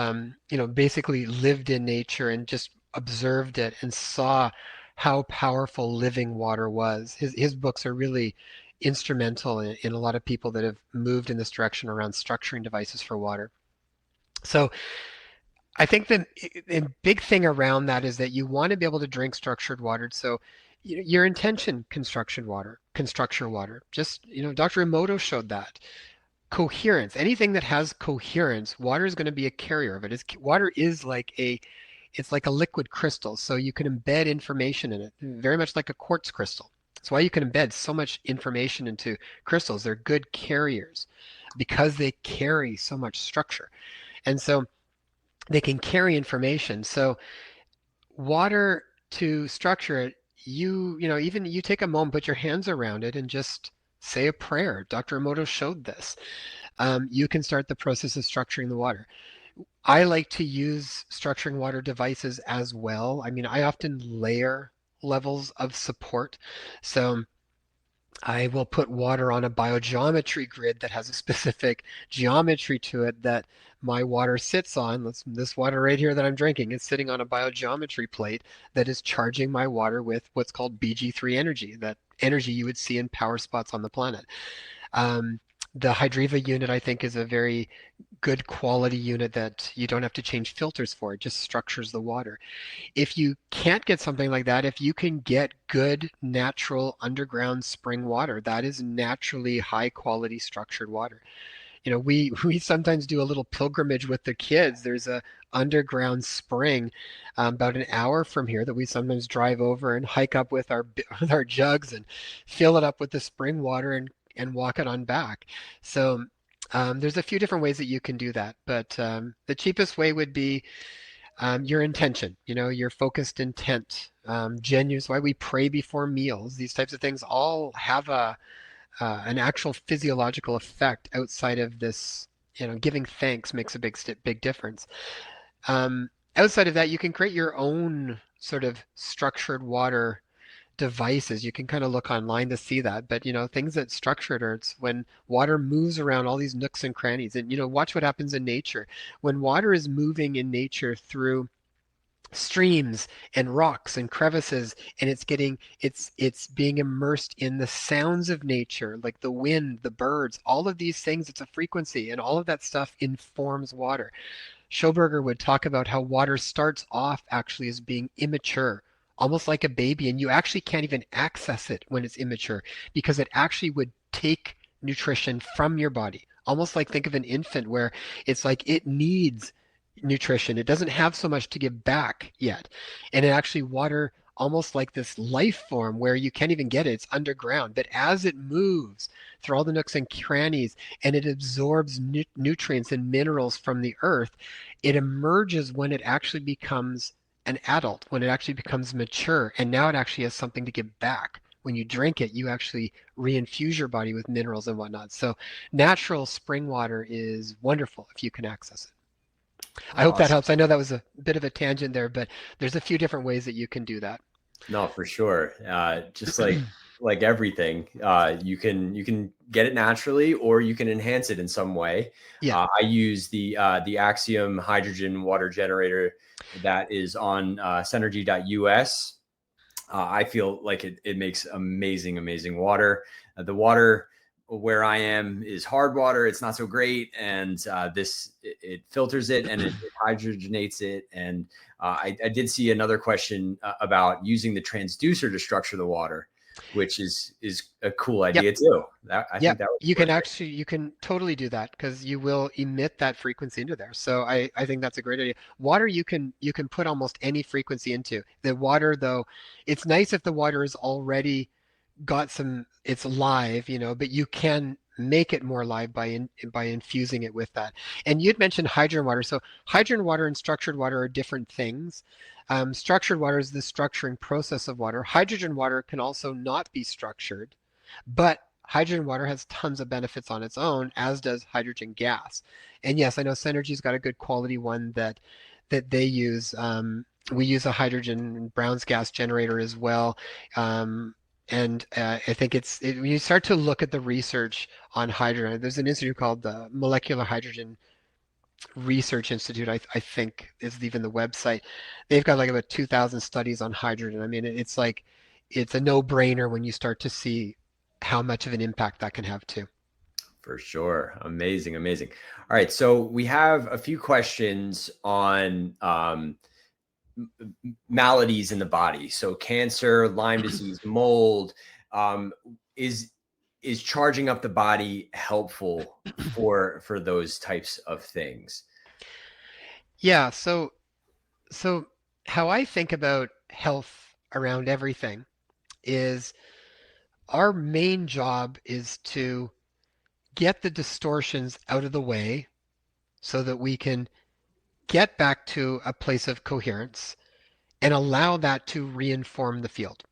basically lived in nature and just observed it and saw how powerful living water was. His books are really instrumental in a lot of people that have moved in this direction around structuring devices for water. So I think the big thing around that is that you want to be able to drink structured water. So your intention can structure water. Just, Dr. Emoto showed that. Coherence, anything that has coherence, water is going to be a carrier of it. Water is it's like a liquid crystal, so you can embed information in it, very much like a quartz crystal. That's why you can embed so much information into crystals. They're good carriers because they carry so much structure. And so they can carry information. So water, to structure it, even you take a moment, put your hands around it and just say a prayer. Dr. Emoto showed this. You can start the process of structuring the water. I like to use structuring water devices as well. I mean, I often layer levels of support. So I will put water on a biogeometry grid that has a specific geometry to it that my water sits on. This water right here that I'm drinking is sitting on a biogeometry plate that is charging my water with what's called Bg3 energy, that energy you would see in power spots on the planet. Um, the Hydriva unit, I think, is a very good quality unit that you don't have to change filters for. It just structures the water. If you can't get something like that, if you can get good natural underground spring water, that is naturally high quality structured water. We sometimes do a little pilgrimage with the kids. There's a underground spring about an hour from here that we sometimes drive over and hike up with our with our jugs and fill it up with the spring water and walk it on back. So there's a few different ways that you can do that, but the cheapest way would be your intention, your focused intent, genuine. Why we pray before meals. These types of things all have an actual physiological effect outside of this. Giving thanks makes a big difference. Outside of that, you can create your own sort of structured water devices. You can kind of look online to see that. But things that structured are it's when water moves around all these nooks and crannies. And watch what happens in nature. When water is moving in nature through streams and rocks and crevices, and it's being immersed in the sounds of nature, like the wind, the birds, all of these things. It's a frequency, and all of that stuff informs water. Schoberger would talk about how water starts off actually as being immature, almost like a baby, and you actually can't even access it when it's immature because it actually would take nutrition from your body. Almost like think of an infant where it's like it needs nutrition. It doesn't have so much to give back yet. And it actually water almost like this life form where you can't even get it. It's underground. But as it moves through all the nooks and crannies and it absorbs nutrients and minerals from the earth, it emerges when it actually becomes an adult, when it actually becomes mature. And now it actually has something to give back. When you drink it, you actually reinfuse your body with minerals and whatnot. So natural spring water is wonderful if you can access it. I hope that Awesome. helps. I know that was a bit of a tangent there, but there's a few different ways that you can do that. No, for sure. Just like like everything, you can get it naturally, or you can enhance it in some way. Yeah. I use the Axiom hydrogen water generator that is on Synergy.us. I feel like it makes amazing water. The water where I am is hard water. It's not so great. And it filters it, and it hydrogenates it. And I did see another question about using the transducer to structure the water, which is a cool Yep. idea too. I Yeah, think that would you can work. actually, you can totally do that because you will emit that frequency into there. So I think that's a great idea. Water you can put almost any frequency into. The water though, it's nice if the water is already got some, it's live, but you can make it more live by infusing it with that. And you'd mentioned hydrogen water. So hydrogen water and structured water are different things. Structured water is the structuring process of water. Hydrogen water can also not be structured, but hydrogen water has tons of benefits on its own, as does hydrogen gas. And yes, I know Synergy's got a good quality one that they use. We use a hydrogen Brown's gas generator as well. And I think when you start to look at the research on hydrogen, there's an institute called the Molecular Hydrogen Research Institute, I think is even the website. They've got like about 2,000 studies on hydrogen. I mean, it's like, it's a no-brainer when you start to see how much of an impact that can have too. For sure. Amazing. All right. So we have a few questions on maladies in the body. So cancer, Lyme disease, mold. Um, is is charging up the body helpful for those types of things? Yeah, so how I think about health around everything is our main job is to get the distortions out of the way so that we can get back to a place of coherence and allow that to reinform the field.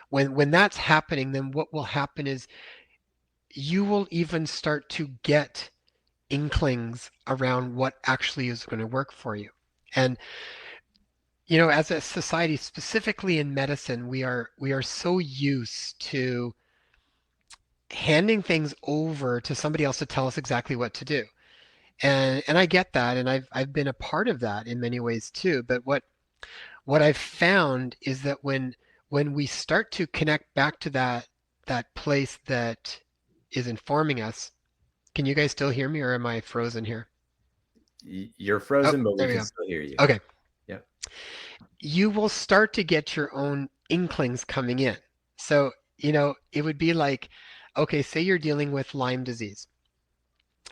When that's happening, then what will happen is you will even start to get inklings around what actually is going to work for you. And as a society, specifically in medicine, we are so used to handing things over to somebody else to tell us exactly what to do. And I get that, and I've been a part of that in many ways too. But what I've found is that when we start to connect back to that place that is informing us, can you guys still hear me, or am I frozen here? You're Oh, frozen, but we there we can go. still hear you. Okay. Yeah. You will start to get your own inklings coming in. So, it would be like, okay, say you're dealing with Lyme disease.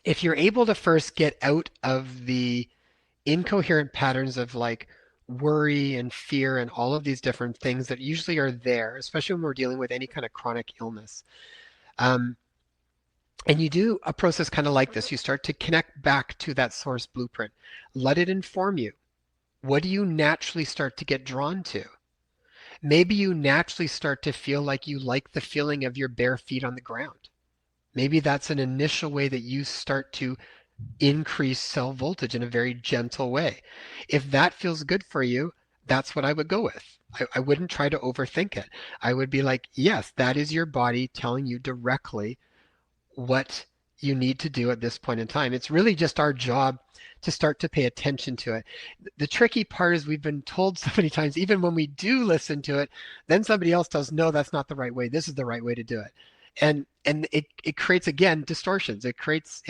If you're able to first get out of the incoherent patterns of like worry and fear and all of these different things that usually are there, especially when we're dealing with any kind of chronic illness. Um, and you do a process kind of like this. You start to connect back to that source blueprint. Let it inform you. What do you naturally start to get drawn to? Maybe you naturally start to feel like you like the feeling of your bare feet on the ground. Maybe that's an initial way that you start to increase cell voltage in a very gentle way. If that feels good for you, that's what I would go with. I wouldn't try to overthink it. I would be like, yes, that is your body telling you directly what you need to do at this point in time. It's really just our job to start to pay attention to it. The tricky part is we've been told so many times, even when we do listen to it, then somebody else tells, no, that's not the right way. This is the right way to do it. And it creates, again, distortions. It creates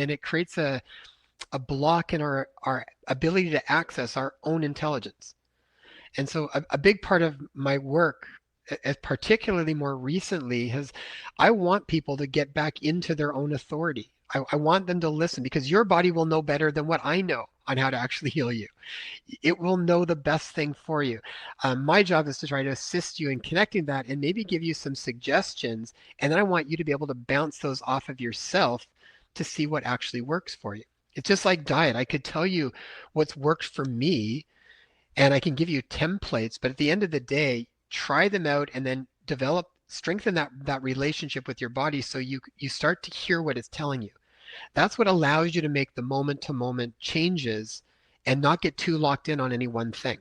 a block in our ability to access our own intelligence. And so a big part of my work, particularly more recently, has I want people to get back into their own authority. I want them to listen because your body will know better than what I know on how to actually heal you. It will know the best thing for you. My job is to try to assist you in connecting that and maybe give you some suggestions. And then I want you to be able to bounce those off of yourself to see what actually works for you. It's just like diet. I could tell you what's worked for me and I can give you templates, but at the end of the day, try them out and then strengthen that relationship with your body so you start to hear what it's telling you. That's what allows you to make the moment to moment changes and not get too locked in on any one thing.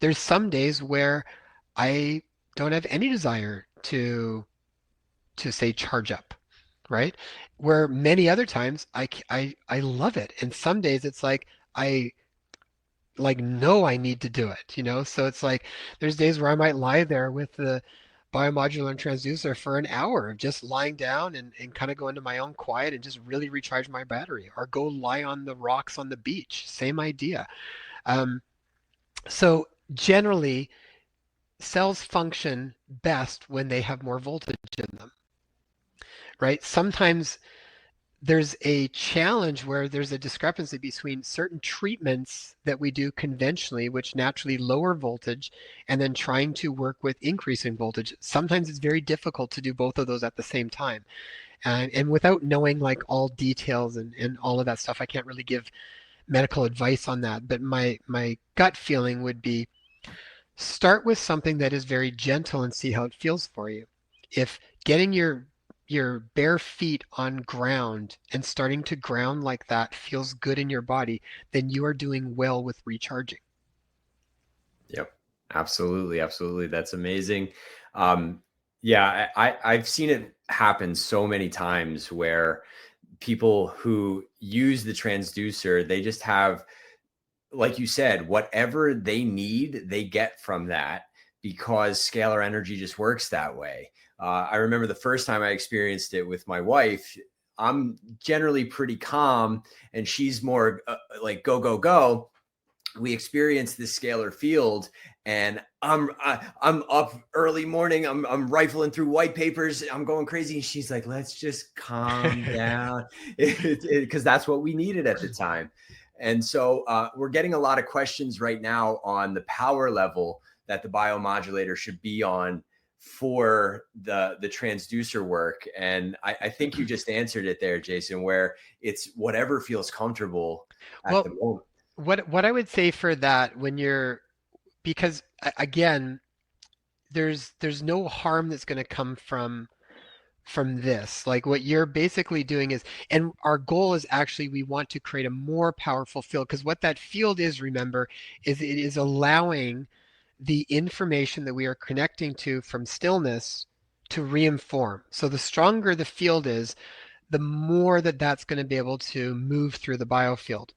There's some days where I don't have any desire to to say charge up, right? Where many other times I love it. And some days it's like I know I need to do it, you know? So it's like there's days where I might lie there with the biomodular and transducer for an hour of just lying down and kind of go into my own quiet and just really recharge my battery, or go lie on the rocks on the beach. Same idea. Um, so generally, cells function best when they have more voltage in them, right? Sometimes there's a challenge where there's a discrepancy between certain treatments that we do conventionally, which naturally lower voltage, and then trying to work with increasing voltage. Sometimes it's very difficult to do both of those at the same time. And without knowing like all details and all of that stuff, I can't really give medical advice on that. But my gut feeling would be start with something that is very gentle and see how it feels for you. If getting your bare feet on ground and starting to ground like that feels good in your body, then you are doing well with recharging. Yep. Absolutely. Absolutely. That's amazing. Um, yeah, I've seen it happen so many times where people who use the transducer, they just have, like you said, whatever they need, they get from that because scalar energy just works that way. I remember the first time I experienced it with my wife. I'm generally pretty calm, and she's more like go, go, go. We experienced this scalar field, and I'm up early morning. I'm rifling through white papers. I'm going crazy, and she's like, "Let's just calm down," because that's what we needed at the time. And so we're getting a lot of questions right now on the power level that the biomodulator should be on for the transducer work. And I think you just answered it there, Jason, where it's whatever feels comfortable at Well, the moment. what I would say for that, when you're, because again, there's no harm that's going to come from this. Like what you're basically doing is, and our goal is actually we want to create a more powerful field, because what that field is, remember, is it is allowing the information that we are connecting to from stillness to reinform. So the stronger the field is, the more that that's going to be able to move through the biofield,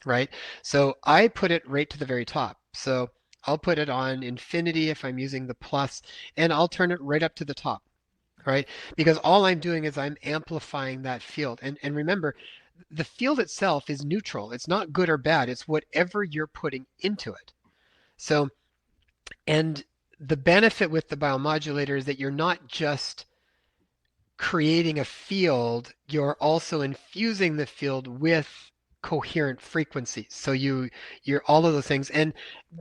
right? So I put it right to the very top. So I'll put it on infinity if I'm using the plus, and I'll turn it right up to the top, right? Because all I'm doing is I'm amplifying that field. And remember, the field itself is neutral. It's not good or bad. It's whatever you're putting into it. So, and the benefit with the biomodulator is that you're not just creating a field, you're also infusing the field with coherent frequencies. So you're all of those things. And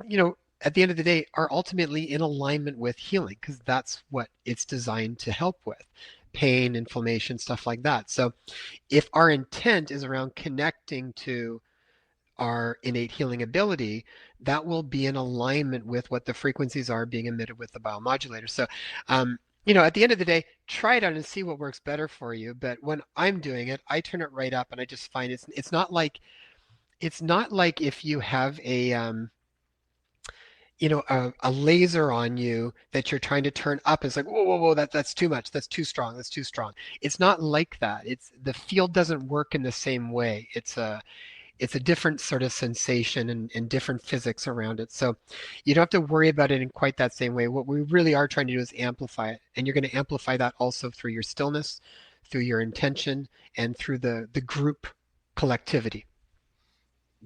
you know, at the end of the day, are ultimately in alignment with healing, because that's what it's designed to help with: pain, inflammation, stuff like that. So if our intent is around connecting to our innate healing ability, that will be in alignment with what the frequencies are being emitted with the biomodulator. So, you know, at the end of the day, try it out and see what works better for you. But when I'm doing it, I turn it right up, and I just find it's not like if you have a you know, a laser on you that you're trying to turn up. It's like, whoa, whoa, whoa, that's too much. That's too strong. That's too strong. It's not like that. It's the field doesn't work in the same way. It's a different sort of sensation and different physics around it. So you don't have to worry about it in quite that same way. What we really are trying to do is amplify it. And you're going to amplify that also through your stillness, through your intention, and through the group collectivity.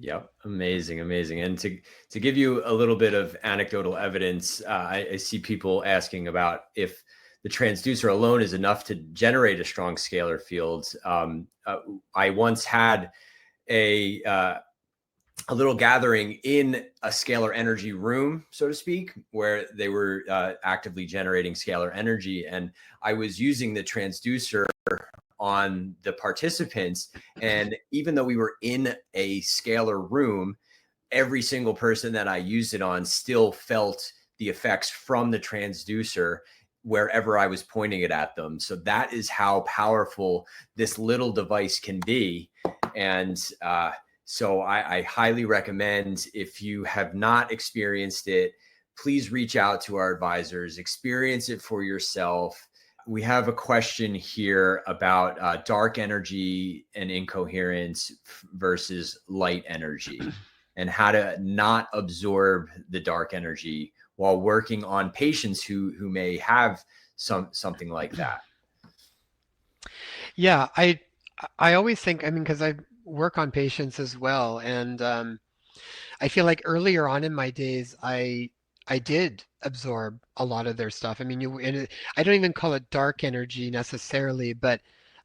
Yep, amazing, amazing. And to give you a little bit of anecdotal evidence, I see people asking about if the transducer alone is enough to generate a strong scalar field. I once had a uh, a little gathering in a scalar energy room, so to speak, where they were actively generating scalar energy, and I was using the transducer on the participants. And even though we were in a scalar room, every single person that I used it on still felt the effects from the transducer wherever I was pointing it at them. So that is how powerful this little device can be. And so I highly recommend, if you have not experienced it, please reach out to our advisors, experience it for yourself. we have a question here about dark energy and incoherence versus light energy, and how to not absorb the dark energy while working on patients who may have something like that. Yeah, I always think, I mean, because I work on patients as well, and I feel like earlier on in my days, I did absorb a lot of their stuff. I mean, I don't even call it dark energy necessarily, but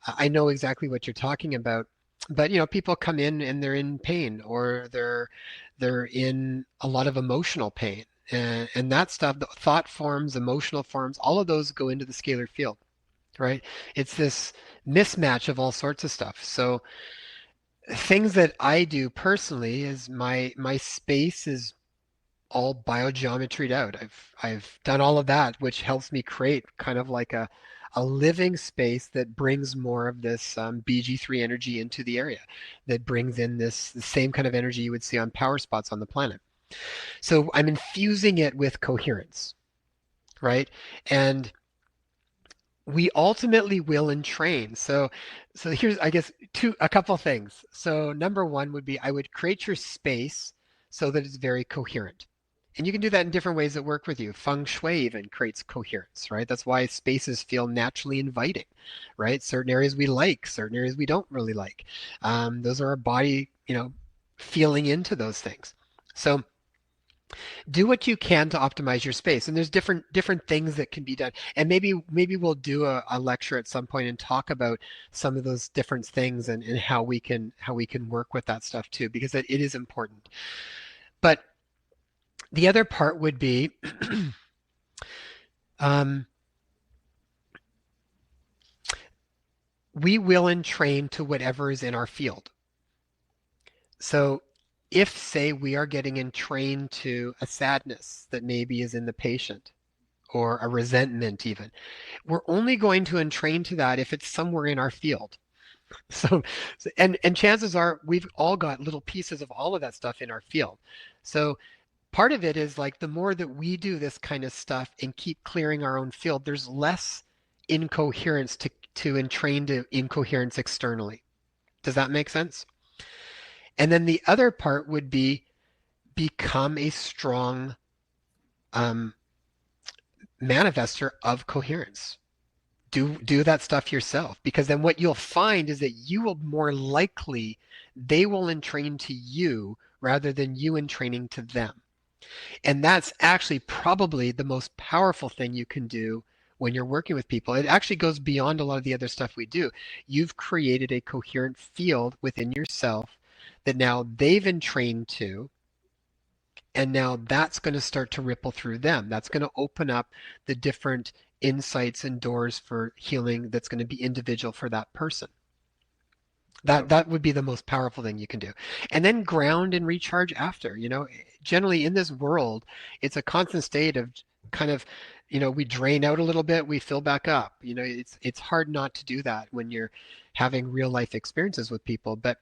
I know exactly what you're talking about. But people come in and they're in pain, or they're in a lot of emotional pain, and that stuff, the thought forms, emotional forms, all of those go into the scalar field, right? It's this mismatch of all sorts of stuff. So things that I do personally is my space is all biogeometried out. I've done all of that, which helps me create kind of like a living space that brings more of this BG3 energy into the area, that brings in this the same kind of energy you would see on power spots on the planet. So I'm infusing it with coherence, right? And we ultimately will entrain. So here's, I guess, a couple things. So number one would be I would create your space so that it's very coherent. And you can do that in different ways that work with you. Feng Shui even creates coherence, right? That's why spaces feel naturally inviting, right? Certain areas we like, certain areas we don't really like. Those are our body, feeling into those things. So do what you can to optimize your space, and there's different things that can be done, and maybe we'll do a lecture at some point and talk about some of those different things, and how we can work with that stuff too, because it is important. But the other part would be um, we will entrain to whatever is in our field. So if, say, we are getting entrained to a sadness that maybe is in the patient, or a resentment even, we're only going to entrain to that if it's somewhere in our field. So, and chances are we've all got little pieces of all of that stuff in our field. So part of it is like the more that we do this kind of stuff and keep clearing our own field, there's less incoherence to entrain to incoherence externally. Does that make sense? And then the other part would be become a strong um, manifester of coherence. Do that stuff yourself, because then what you'll find is that you will more likely, they will entrain to you rather than you entraining to them. And that's actually probably the most powerful thing you can do when you're working with people. It actually goes beyond a lot of the other stuff we do. You've created a coherent field within yourself that now they've entrained to, and now that's going to start to ripple through them. That's going to open up the different insights and doors for healing that's going to be individual for that person. That would be the most powerful thing you can do. And then ground and recharge after. Generally in this world, it's a constant state of kind of, we drain out a little bit, we fill back up. It's hard not to do that when you're having real life experiences with people, but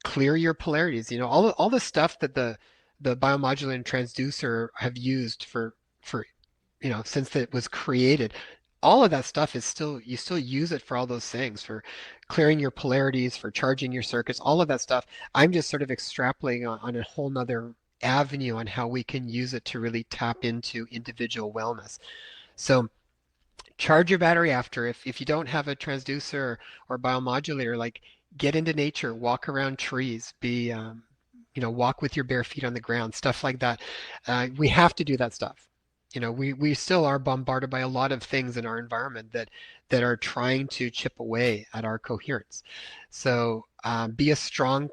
clear your polarities. All the stuff that the biomodulator and transducer have used for since it was created, all of that stuff is still, you still use it for all those things, for clearing your polarities, for charging your circuits, all of that stuff. I'm just sort of extrapolating on a whole nother avenue on how we can use it to really tap into individual wellness. So charge your battery after. If you don't have a transducer or biomodulator, like, get into nature, walk around trees, walk with your bare feet on the ground, stuff like that. We have to do that stuff. We still are bombarded by a lot of things in our environment that are trying to chip away at our coherence. So be a strong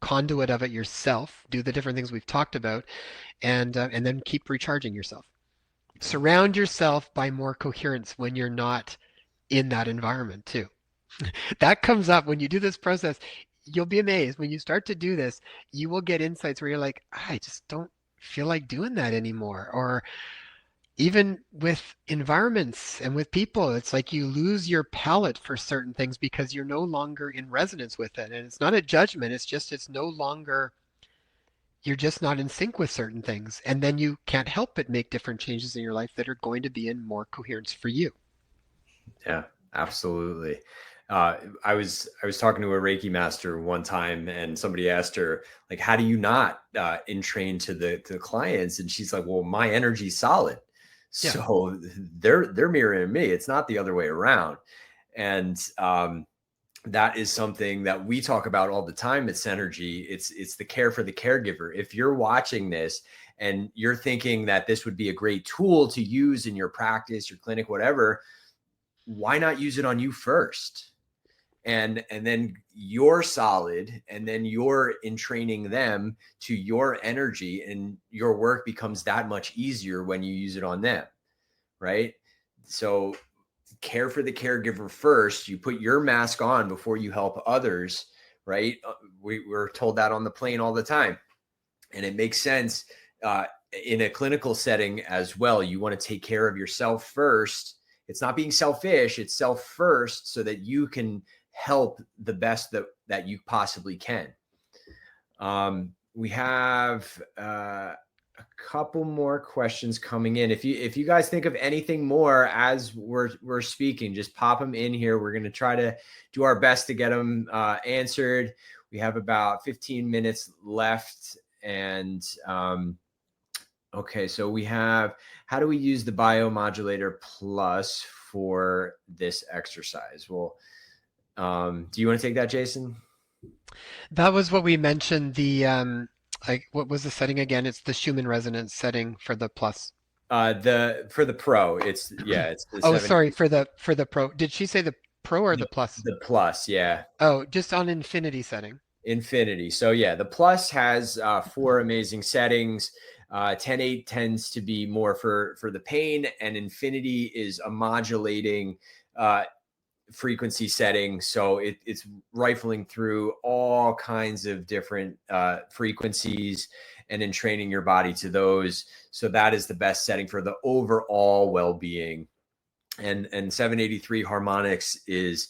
conduit of it yourself. Do the different things we've talked about, and then keep recharging yourself. Surround yourself by more coherence when you're not in that environment too. That comes up when you do this process. You'll be amazed when you start to do this. You will get insights where you're like, I just don't feel like doing that anymore. Or even with environments and with people, it's like you lose your palate for certain things because you're no longer in resonance with it. And it's not a judgment, it's just, it's no longer, you're just not in sync with certain things. And then you can't help but make different changes in your life that are going to be in more coherence for you. Yeah, absolutely. I was talking to a Reiki master one time, and somebody asked her, like, "How do you not entrain to the clients?" And she's like, "Well, my energy's solid, Yeah. so they're mirroring me. It's not the other way around." And that is something that we talk about all the time. It's synergy. It's the care for the caregiver. If you're watching this and you're thinking that this would be a great tool to use in your practice, your clinic, whatever, why not use it on you first? And then you're solid, and then you're entraining them to your energy, and your work becomes that much easier when you use it on them, right? So care for the caregiver first. You put your mask on before you help others, right? We're told that on the plane all the time, and it makes sense uh, in a clinical setting as well. You want to take care of yourself first. It's not being selfish, it's self first, so that you can help the best that you possibly can. We have a couple more questions coming in. If you guys think of anything more as we're speaking, just pop them in here. We're going to try to do our best to get them answered. We have about 15 minutes left, and okay, so we have, how do we use the BioModulator Plus for this exercise? Well, do you want to take that, Jason? That was what we mentioned. Like, what was the setting again? It's the Schumann resonance setting for the plus. The for the pro, it's the Oh, sorry, 780. for the pro. Did she say the pro or The, the plus? the plus, yeah. Oh, just on infinity setting. Infinity. So yeah, the plus has four amazing settings. 10.8 tends to be more for the pain, and infinity is a modulating uh, frequency setting. So it's rifling through all kinds of different frequencies and entraining your body to those. So that is the best setting for the overall well-being. And 783 harmonics is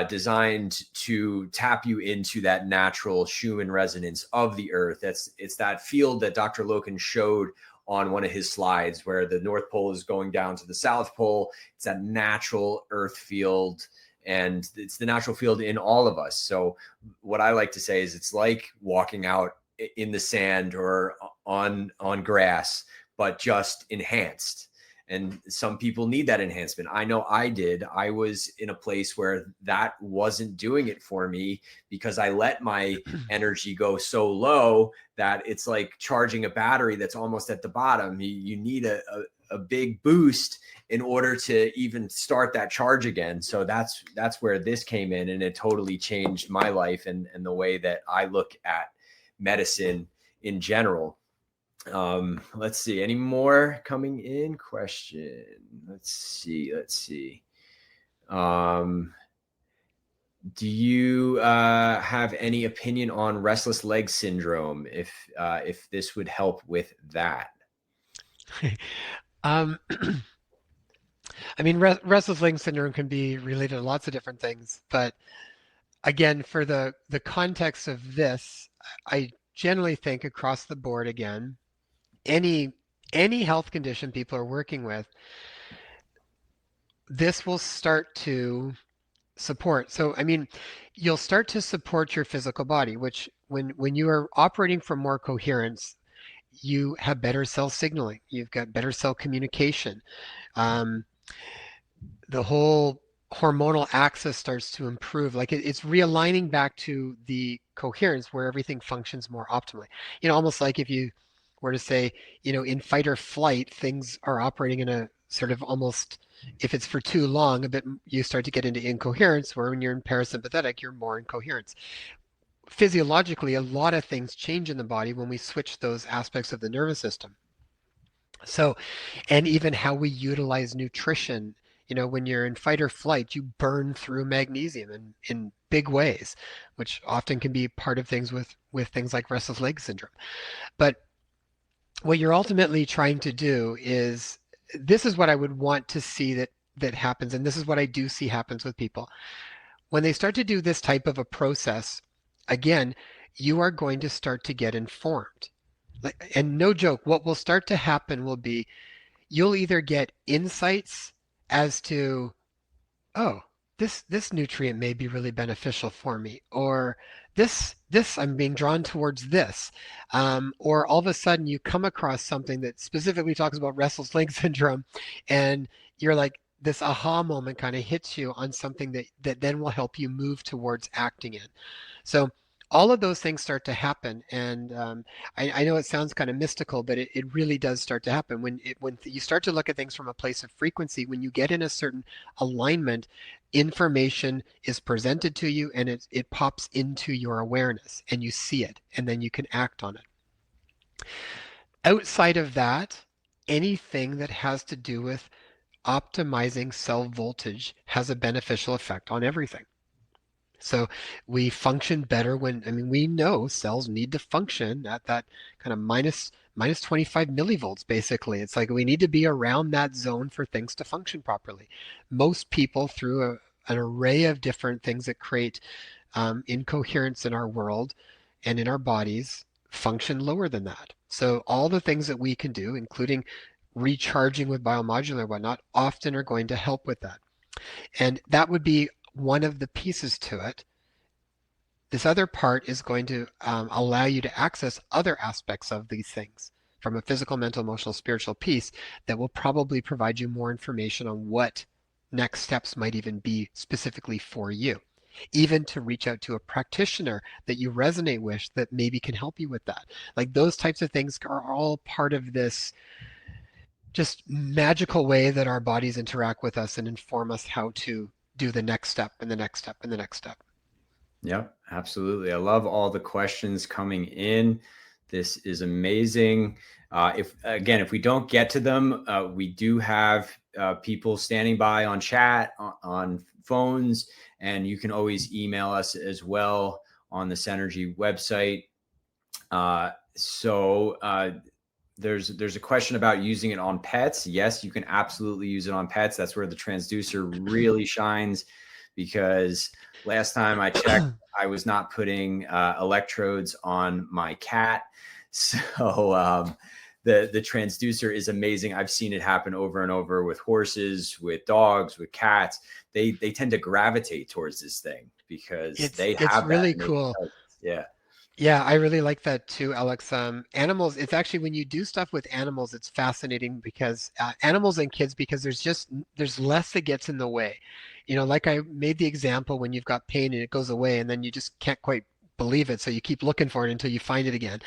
designed to tap you into that natural Schumann resonance of the earth. It's that field that Dr. Loken showed on one of his slides, where the North Pole is going down to the South Pole. It's that natural earth field, and it's the natural field in all of us. So what I like to say is it's like walking out in the sand or on grass, but just enhanced. And some people need that enhancement. I know I did. I was in a place where that wasn't doing it for me, because I let my energy go so low that it's like charging a battery that's almost at the bottom. You need a big boost in order to even start that charge again. So that's where this came in, and it totally changed my life and the way that I look at medicine in general. Let's see, any more coming in? Question. Let's see. um do you have any opinion on restless leg syndrome, if this would help with that? Um, I mean, restless leg syndrome can be related to lots of different things, but again, for the context of this, I generally think across the board again, any any health condition people are working with, this will start to support. So, I mean, you'll start to support your physical body, which when you are operating from more coherence, you have better cell signaling, you've got better cell communication. Um, the whole hormonal axis starts to improve. Like it's realigning back to the coherence where everything functions more optimally. Almost like if you were to say, in fight or flight, things are operating in a sort of almost, if it's for too long, a bit, you start to get into incoherence, where when you're in parasympathetic, you're more in coherence. Physiologically, a lot of things change in the body when we switch those aspects of the nervous system. So, and even how we utilize nutrition. When you're in fight or flight, you burn through magnesium in big ways, which often can be part of things with things like restless leg syndrome. But what you're ultimately trying to do is, this is what I would want to see that happens, and this is what I do see happens with people. When they start to do this type of a process, again, you are going to start to get informed. And no joke, what will start to happen will be, you'll either get insights as to oh, this nutrient may be really beneficial for me, or this I'm being drawn towards this, or all of a sudden you come across something that specifically talks about restless leg syndrome, and you're like this aha moment kind of hits you on something that then will help you move towards acting in. So all of those things start to happen, and I know it sounds kind of mystical, but it really does start to happen when you start to look at things from a place of frequency. When you get in a certain alignment, information is presented to you, and it pops into your awareness, and you see it, and then you can act on it. Outside of that, anything that has to do with optimizing cell voltage has a beneficial effect on everything. So we function better when, I mean, we know cells need to function at that kind of minus 25 millivolts, basically. It's like we need to be around that zone for things to function properly. Most people, through an array of different things that create incoherence in our world and in our bodies, function lower than that. So all the things that we can do, including recharging with BioModulator and whatnot, often are going to help with that. And that would be one of the pieces to it. This other part is going to allow you to access other aspects of these things from a physical, mental, emotional, spiritual piece that will probably provide you more information on what next steps might even be specifically for you. Even to reach out to a practitioner that you resonate with that maybe can help you with that. Like those types of things are all part of this just magical way that our bodies interact with us and inform us how to do the next step and the next step and the next step. Yep, absolutely. I love all the questions coming in. This is amazing. If we don't get to them, we do have people standing by on chat, on phones, and you can always email us as well on the Synergy website. There's a question about using it on pets. Yes, you can absolutely use it on pets. That's where the transducer really shines, because last time I checked, I was not putting electrodes on my cat. So the transducer is amazing. I've seen it happen over and over with horses, with dogs, with cats. They tend to gravitate towards this thing because they It's have that really innate cool. intelligence. Yeah. Yeah, I really like that too, Alex. Animals, it's actually when you do stuff with animals, it's fascinating because animals and kids, because there's less that gets in the way. You know, like I made the example when you've got pain and it goes away and then you just can't quite believe it, so you keep looking for it until you find it again.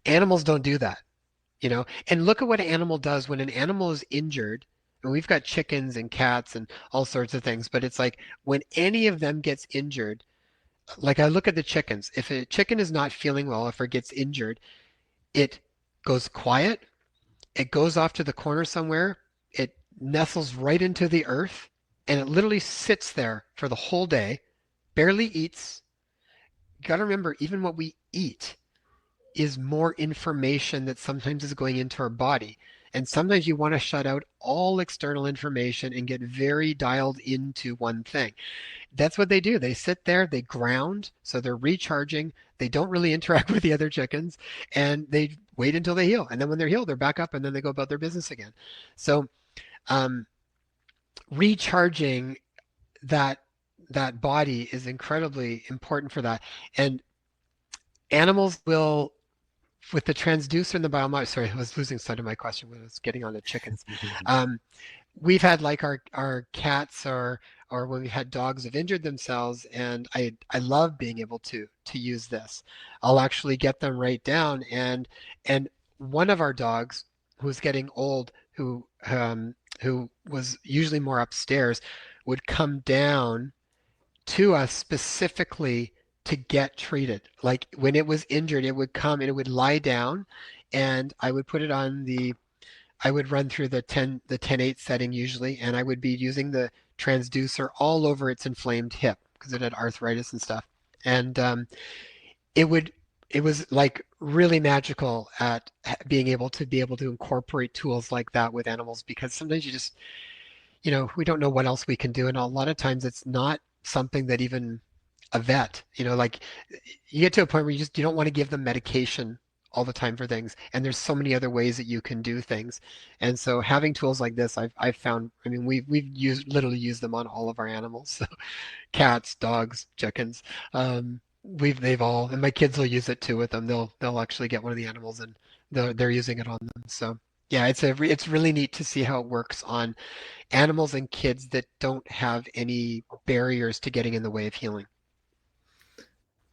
Animals don't do that, you know. And look at what an animal does when an animal is injured. And we've got chickens and cats and all sorts of things, but it's like when any of them gets injured, like I look at the chickens. If a chicken is not feeling well, if it gets injured, it goes quiet. It goes off to the corner somewhere. It nestles right into the earth and it literally sits there for the whole day, barely eats. You got to remember, even what we eat is more information that sometimes is going into our body. And sometimes you want to shut out all external information and get very dialed into one thing. That's what they do. They sit there, they ground, so they're recharging. They don't really interact with the other chickens, and they wait until they heal. And then when they're healed, they're back up, and then they go about their business again. So um, recharging that that body is incredibly important for that. And animals will, with the transducer and the biomod. Sorry, I was losing sight of my question when I was getting on the chickens. Um, we've had like our cats or when we had dogs have injured themselves, and I love being able to use this. I'll actually get them right down, and one of our dogs who's getting old, who was usually more upstairs, would come down to us specifically to get treated. Like when it was injured, it would come and it would lie down, and I would put it on I would run through the 10/8 setting usually, and I would be using the transducer all over its inflamed hip because it had arthritis and stuff. And it would it was like really magical at being able to incorporate tools like that with animals, because sometimes you just, you know, we don't know what else we can do, and a lot of times it's not something that even a vet, you know, like you get to a point where you don't want to give them medication all the time for things, and there's so many other ways that you can do things. And so having tools like this, I've found, I mean, we've used literally used them on all of our animals. So cats, dogs, chickens. They've all, and my kids will use it too with them. They'll actually get one of the animals and they're using it on them. So yeah, it's really neat to see how it works on animals and kids that don't have any barriers to getting in the way of healing.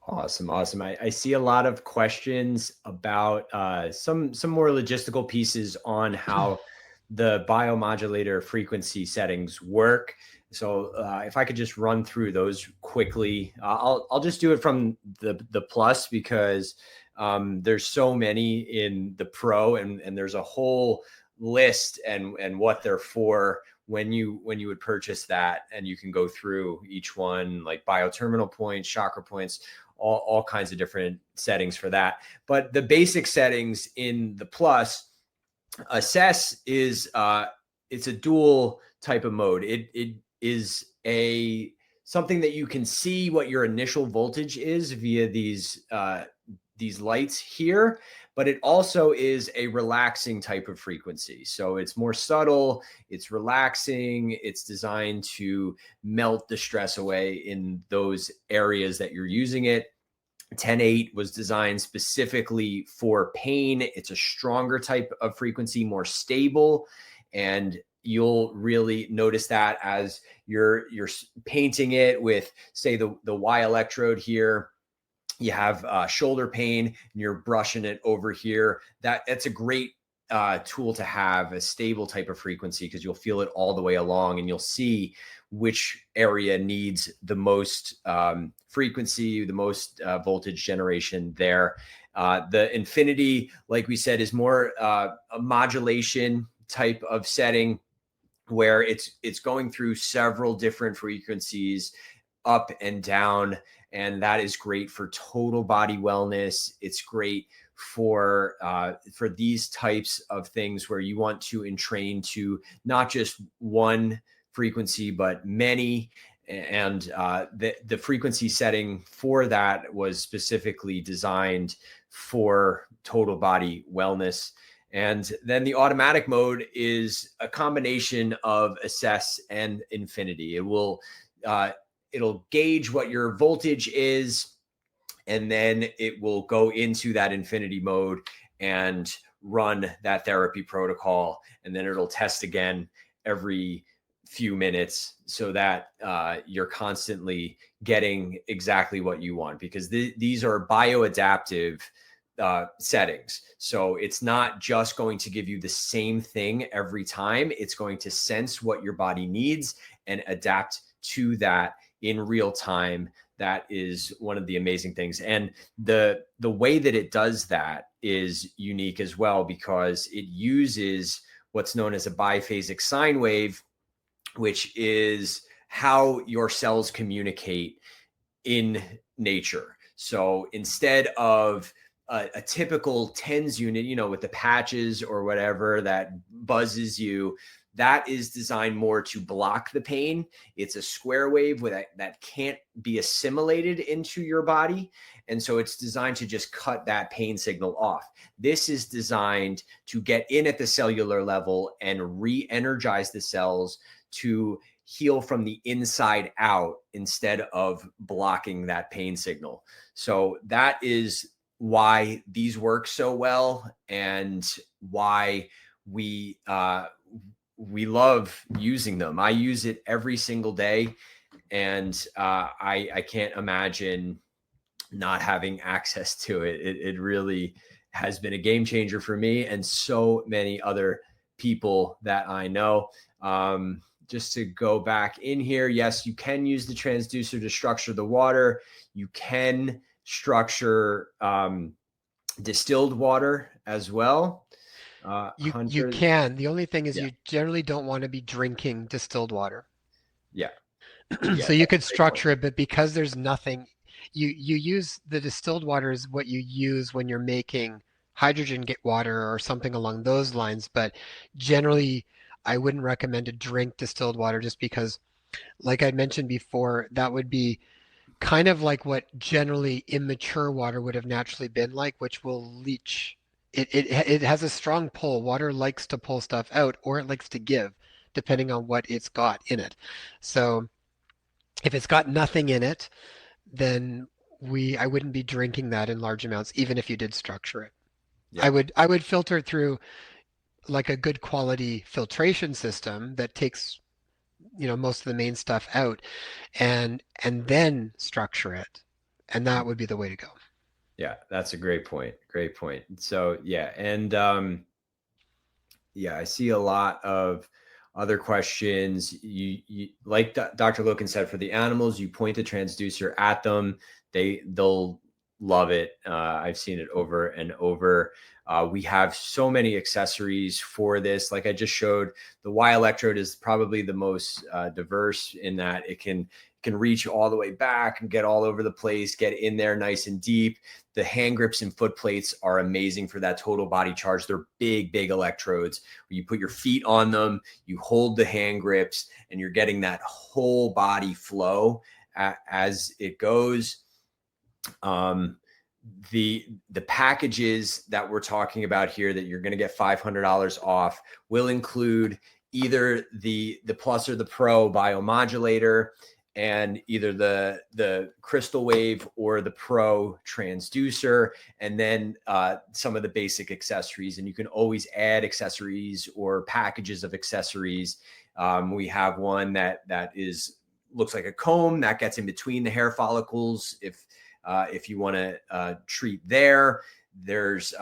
Awesome, awesome. I see a lot of questions about some more logistical pieces on how the biomodulator frequency settings work. So if I could just run through those quickly, I'll just do it from the plus because there's so many in the pro, and there's a whole list and what they're for when you would purchase that, and you can go through each one, like bioterminal points, chakra points, all kinds of different settings for that. But the basic settings in the plus, assess is it's a dual type of mode. It is a something that you can see what your initial voltage is via these lights here, but it also is a relaxing type of frequency. So it's more subtle, it's relaxing, it's designed to melt the stress away in those areas that you're using it. Tennant was designed specifically for pain. It's a stronger type of frequency, more stable, and you'll really notice that as you're painting it with, say, the Y electrode here. You have shoulder pain and you're brushing it over here. That's a great tool to have, a stable type of frequency, because you'll feel it all the way along and you'll see which area needs the most frequency, the most voltage generation there. The infinity, like we said, is more a modulation type of setting where it's going through several different frequencies up and down, and that is great for total body wellness. It's great for these types of things where you want to entrain to not just one frequency but many. And the frequency setting for that was specifically designed for total body wellness. And then the automatic mode is a combination of assess and infinity. It'll gauge what your voltage is, and then it will go into that infinity mode and run that therapy protocol, and then it'll test again every few minutes so that you're constantly getting exactly what you want, because these are bioadaptive settings. So it's not just going to give you the same thing every time. It's going to sense what your body needs and adapt to that in real time. That is one of the amazing things. And the way that it does that is unique as well, because it uses what's known as a biphasic sine wave, which is how your cells communicate in nature. So instead of a typical TENS unit, with the patches or whatever that buzzes you, that is designed more to block the pain. It's a square wave that can't be assimilated into your body. And so it's designed to just cut that pain signal off. This is designed to get in at the cellular level and re-energize the cells to heal from the inside out instead of blocking that pain signal. So that is why these work so well, and why we love using them. I use it every single day, and I can't imagine not having access to it. It really has been a game changer for me and so many other people that I know. Just to go back in here, yes, you can use the transducer to structure the water. You can structure distilled water as well. You Hunter, can. The only thing is yeah, you generally don't want to be drinking distilled water. yeah, yeah, So you that's could a great point. structure it, but because there's nothing, you use the distilled water is what you use when you're making hydrogen get water or something along those lines. But generally, I wouldn't recommend to drink distilled water just because, like I mentioned before, that would be kind of like what generally immature water would have naturally been like, which will leach. It has a strong pull. Water likes to pull stuff out, or it likes to give, depending on what it's got in it. So if it's got nothing in it, then I wouldn't be drinking that in large amounts, even if you did structure it. Yep. I would filter it through like a good quality filtration system that takes, most of the main stuff out, and then structure it. And that would be the way to go. Yeah, that's a great point. Great point. So yeah, and yeah, I see a lot of other questions. You like Dr. Loken said, for the animals, you point the transducer at them, they'll love it. I've seen it over and over. We have so many accessories for this. Like I just showed, the Y electrode is probably the most diverse in that it can reach all the way back and get all over the place, get in there nice and deep. The hand grips and foot plates are amazing for that total body charge. They're big, big electrodes. You put your feet on them, you hold the hand grips, and you're getting that whole body flow as it goes. The packages that we're talking about here that you're going to get $500 off will include either the Plus or the Pro BioModulator, and either the CrystalWave or the Pro transducer, and then some of the basic accessories. And you can always add accessories or packages of accessories. We have one that looks like a comb that gets in between the hair follicles. If you want to treat there, there's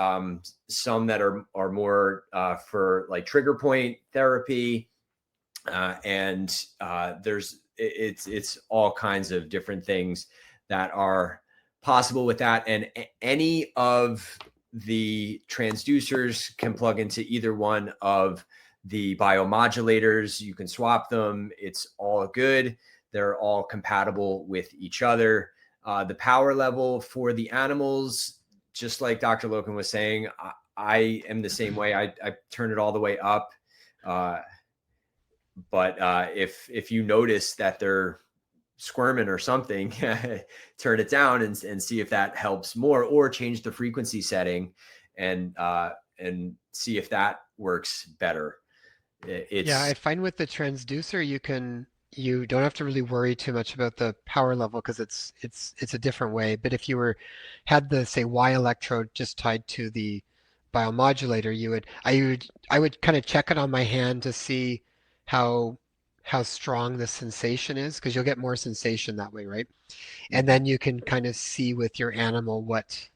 some that are more for like trigger point therapy, and it's all kinds of different things that are possible with that. And any of the transducers can plug into either one of the biomodulators. You can swap them. It's all good. They're all compatible with each other. The power level for the animals, just like Dr. Loken was saying, I am the same way. I turn it all the way up. But if you notice that they're squirming or something, turn it down and see if that helps more, or change the frequency setting and see if that works better. Yeah, I It's find with the transducer you don't have to really worry too much about the power level because it's a different way. But if you had the say Y electrode just tied to the biomodulator, I would kind of check it on my hand to see how how strong the sensation is, because you'll get more sensation that way, right? And then you can kind of see with your animal what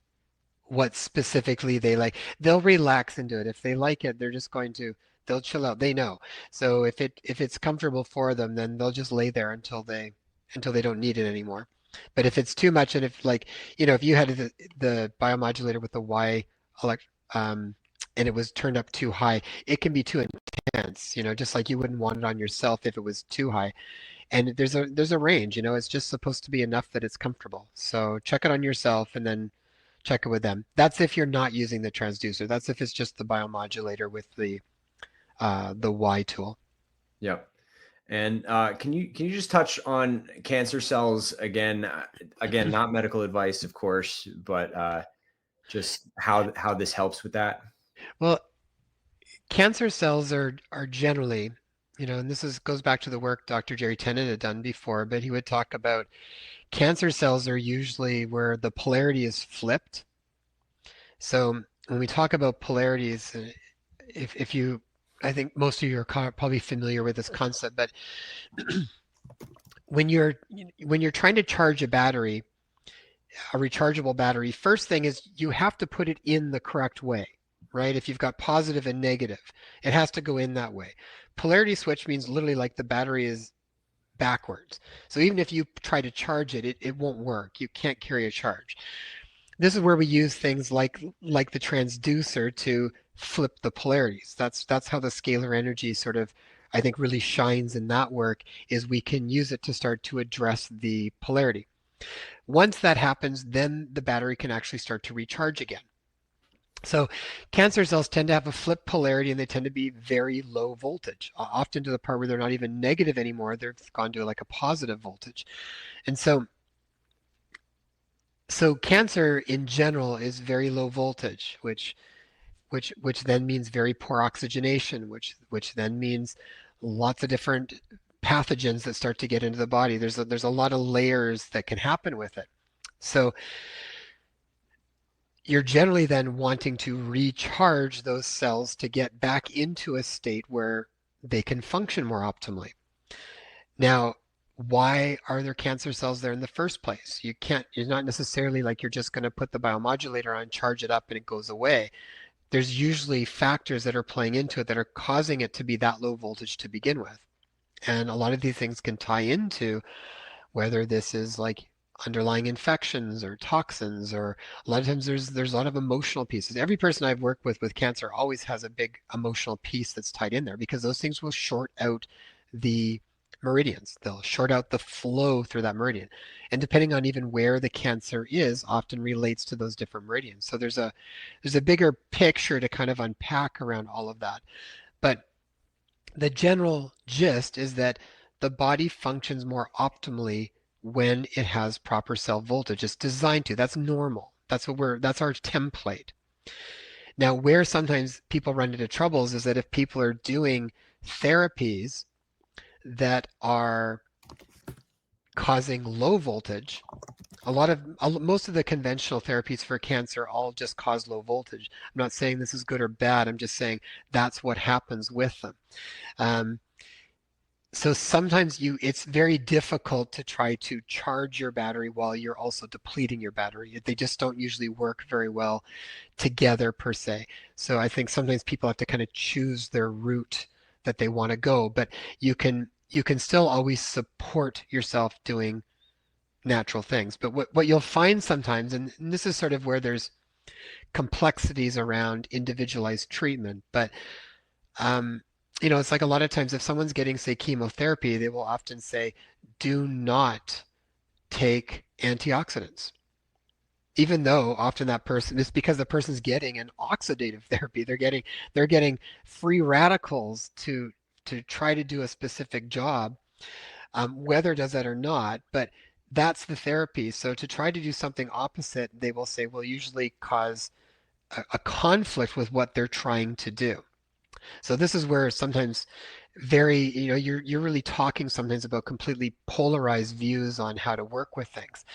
specifically they like. They'll relax into it. If they like it, they'll chill out. They know. So if it's comfortable for them, then they'll just lay there until they don't need it anymore. But if it's too much, and if like, if you had the biomodulator with the Y elect and it was turned up too high, it can be too intense, just like you wouldn't want it on yourself if it was too high. And there's a range, it's just supposed to be enough that it's comfortable. So check it on yourself and then check it with them. That's if you're not using the transducer. That's if it's just the biomodulator with the Y tool. Yep. And can you just touch on cancer cells again? Again, not medical advice, of course, but just how this helps with that. Well, cancer cells are generally, and goes back to the work Dr. Jerry Tennant had done before, but he would talk about cancer cells are usually where the polarity is flipped. So when we talk about polarities, if you, I think most of you are probably familiar with this concept, but when you're when you're trying to charge a battery, a rechargeable battery, first thing is you have to put it in the correct way, right? If you've got positive and negative, it has to go in that way. Polarity switch means literally like the battery is backwards. So even if you try to charge it, it won't work. You can't carry a charge. This is where we use things like the transducer to flip the polarities. That's how the scalar energy sort of, I think, really shines in that work, is we can use it to start to address the polarity. Once that happens, then the battery can actually start to recharge again. So cancer cells tend to have a flip polarity, and they tend to be very low voltage, often to the part where they're not even negative anymore. They've gone to like a positive voltage. And so So cancer in general is very low voltage, which then means very poor oxygenation, which then means lots of different pathogens that start to get into the body. There's a lot of layers that can happen with it. So you're generally then wanting to recharge those cells to get back into a state where they can function more optimally. Now, why are there cancer cells there in the first place? It's not necessarily like you're just going to put the biomodulator on, charge it up, and it goes away. There's usually factors that are playing into it that are causing it to be that low voltage to begin with. And a lot of these things can tie into whether this is like underlying infections or toxins, or a lot of times there's a lot of emotional pieces. Every person I've worked with cancer always has a big emotional piece that's tied in there, because those things will short out the meridians. They'll short out the flow through that meridian. And depending on even where the cancer is, often relates to those different meridians. So there's a bigger picture to kind of unpack around all of that. But the general gist is that the body functions more optimally when it has proper cell voltage. It's designed to. That's normal. That's our template. Now, where sometimes people run into troubles is that if people are doing therapies that are causing low voltage, most of the conventional therapies for cancer all just cause low voltage. I'm not saying this is good or bad. I'm just saying that's what happens with them. Um, So sometimes it's very difficult to try to charge your battery while you're also depleting your battery. They just don't usually work very well together per se. So I think sometimes people have to kind of choose their route that they want to go, but you can still always support yourself doing natural things. But what you'll find sometimes, and this is sort of where there's complexities around individualized treatment, but um, it's like a lot of times if someone's getting, say, chemotherapy, they will often say, do not take antioxidants. Even though often that person, it's because the person's getting an oxidative therapy. They're getting free radicals to try to do a specific job, whether it does that or not, but that's the therapy. So to try to do something opposite, they will say will usually cause a conflict with what they're trying to do. So this is where sometimes you're really talking sometimes about completely polarized views on how to work with things.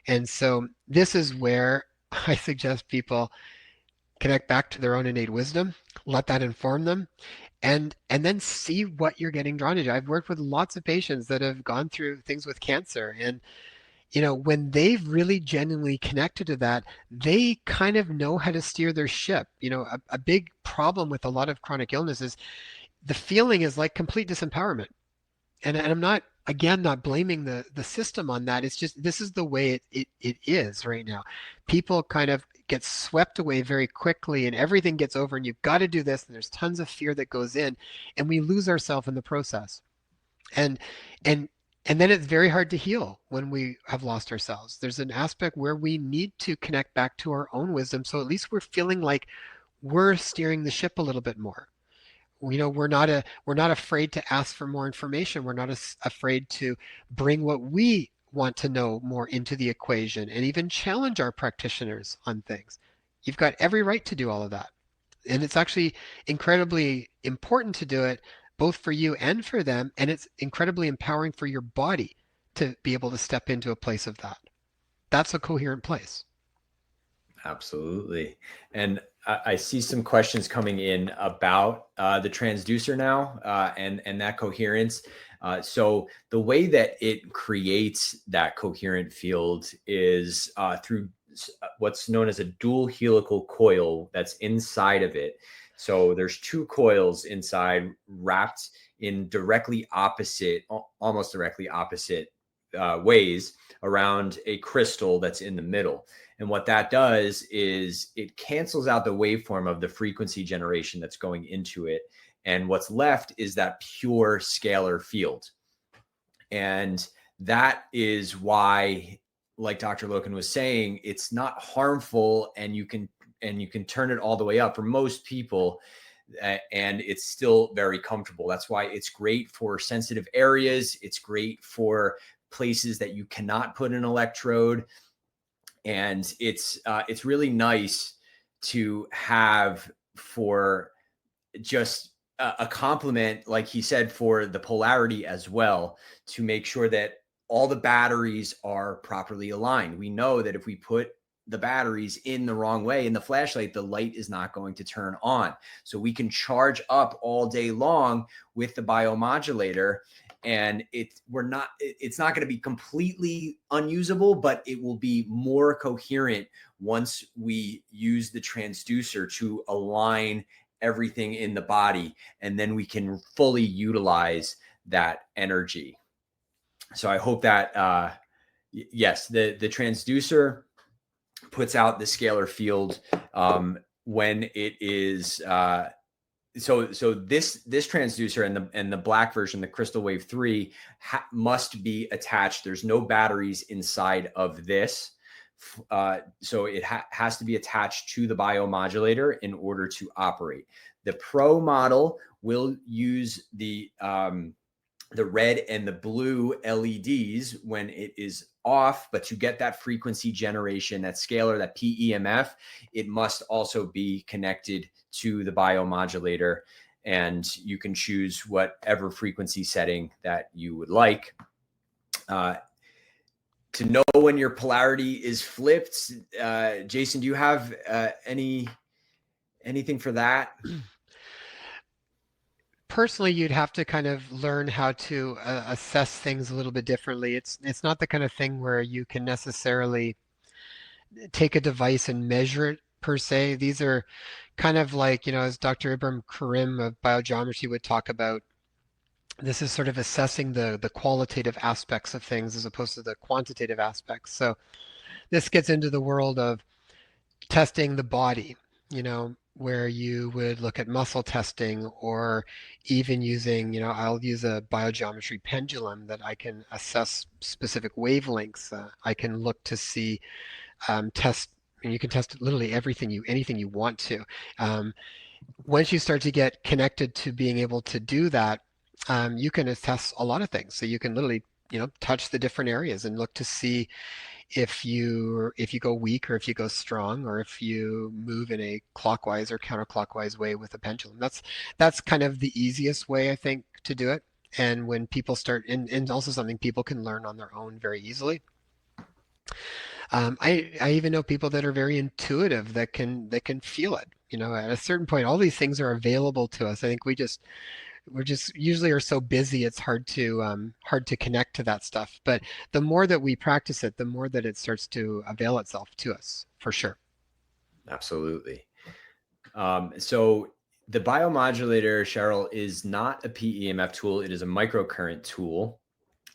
And so this is where I suggest people connect back to their own innate wisdom, let that inform them, and then see what you're getting drawn into. I've worked with lots of patients that have gone through things with cancer, and when they've really genuinely connected to that, they kind of know how to steer their ship. A big problem with a lot of chronic illness is the feeling is like complete disempowerment. And I'm not, again, not blaming the system on that. It's just this is the way it is right now. People kind of get swept away very quickly and everything gets over and you've got to do this and there's tons of fear that goes in and we lose ourselves in the process. And and and then it's very hard to heal when we have lost ourselves. There's an aspect where we need to connect back to our own wisdom. So at least we're feeling like we're steering the ship a little bit more. We're not afraid to ask for more information. We're not afraid to bring what we want to know more into the equation and even challenge our practitioners on things. You've got every right to do all of that. And it's actually incredibly important to do it both for you and for them. And it's incredibly empowering for your body to be able to step into a place of that. That's a coherent place. Absolutely. And I see some questions coming in about the transducer now, and that coherence. So the way that it creates that coherent field is through what's known as a dual helical coil that's inside of it. So there's two coils inside wrapped in almost directly opposite ways around a crystal that's in the middle. And what that does is it cancels out the waveform of the frequency generation that's going into it. And what's left is that pure scalar field. And that is why, like Dr. Loken was saying, it's not harmful and you can turn it all the way up for most people. And it's still very comfortable. That's why it's great for sensitive areas. It's great for places that you cannot put an electrode. and it's really nice to have for just a complement, like he said, for the polarity as well, to make sure that all the batteries are properly aligned. We know that if we put the batteries in the wrong way in the flashlight, the light is not going to turn on. So we can charge up all day long with the biomodulator, and it's not going to be completely unusable, but it will be more coherent once we use the transducer to align everything in the body, and then we can fully utilize that energy. So I hope that yes, the transducer puts out the scalar field when it is so this transducer and the black version, the CrystalWave 3, must be attached. There's no batteries inside of this. So it has to be attached to the biomodulator in order to operate. The Pro model will use the red and the blue LEDs when it is off, but to get that frequency generation, that scalar, that PEMF, it must also be connected to the biomodulator, and you can choose whatever frequency setting that you would like. To know when your polarity is flipped, Jason, do you have anything for that? Personally, you'd have to kind of learn how to assess things a little bit differently. It's not the kind of thing where you can necessarily take a device and measure it per se. These are kind of like, as Dr. Ibram Karim of biogeometry would talk about, this is sort of assessing the qualitative aspects of things as opposed to the quantitative aspects. So this gets into the world of testing the body, where you would look at muscle testing, or even using, I'll use a biogeometry pendulum that I can assess specific wavelengths. I can look to see, test, and you can test literally anything you want to. Once you start to get connected to being able to do that, you can assess a lot of things. So you can literally, touch the different areas and look to see if you go weak, or if you go strong, or if you move in a clockwise or counterclockwise way with a pendulum. That's kind of the easiest way, I think, to do it. And when people start, and also something people can learn on their own very easily. I even know people that are very intuitive, that can feel it. At a certain point, all these things are available to us. I think we're just usually are so busy, it's hard to connect to that stuff. But the more that we practice it, the more that it starts to avail itself to us, for sure. Absolutely. So the biomodulator, Cheryl, is not a PEMF tool. It is a microcurrent tool.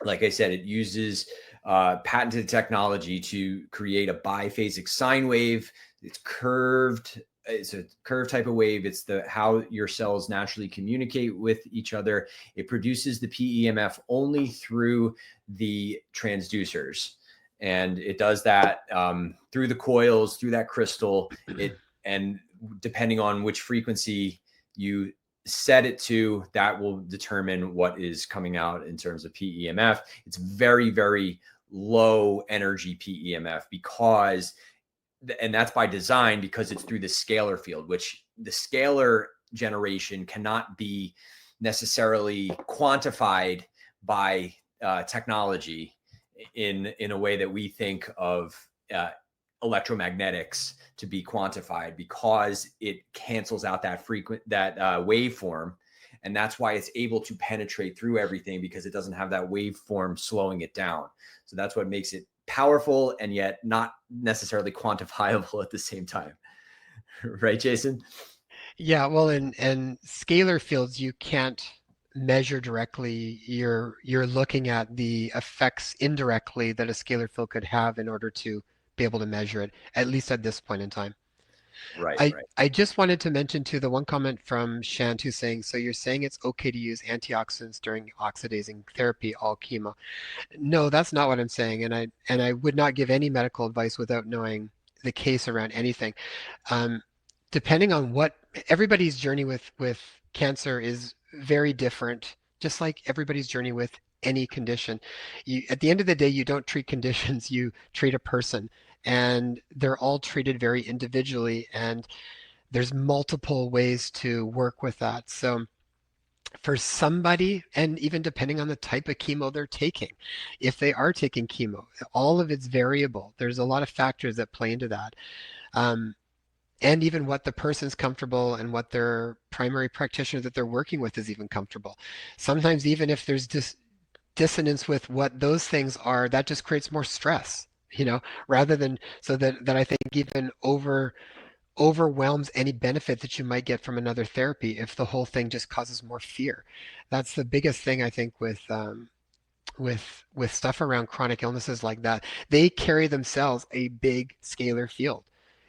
Like I said, it uses patented technology to create a biphasic sine wave. It's curved. It's a curved type of wave. It's how your cells naturally communicate with each other. It produces the PEMF only through the transducers, and it does that through the coils, through that crystal. And depending on which frequency you set it to, that will determine what is coming out in terms of PEMF. It's very, very low energy PEMF and that's by design, because it's through the scalar field, which the scalar generation cannot be necessarily quantified by technology in a way that we think of electromagnetics to be quantified, because it cancels out that waveform, and that's why it's able to penetrate through everything, because it doesn't have that waveform slowing it down. So that's what makes it powerful and yet not necessarily quantifiable at the same time. Right, Jason? Yeah, well, and scalar fields you can't measure directly. You're looking at the effects indirectly that a scalar field could have in order to be able to measure it, at least at this point in time. Right, I right. I just wanted to mention too the one comment from Shant, who's saying, so you're saying it's okay to use antioxidants during oxidizing therapy, all chemo. No, that's not what I'm saying, and I would not give any medical advice without knowing the case around anything. Um, Depending on what everybody's journey with cancer is very different, just like everybody's journey with any condition. At the end of the day, you don't treat conditions, you treat a person. and they're all treated very individually, and there's multiple ways to work with that. So for somebody, and even depending on the type of chemo they're taking, if they are taking chemo, all of it's variable. There's a lot of factors that play into that. Um, and even what the person's comfortable and what their primary practitioner that they're working with is even comfortable. Sometimes even if there's dissonance with what those things are, that just creates more stress, rather than so that I think even overwhelms any benefit that you might get from another therapy if the whole thing just causes more fear. That's the biggest thing I think with stuff around chronic illnesses like that. They carry themselves a big scalar field.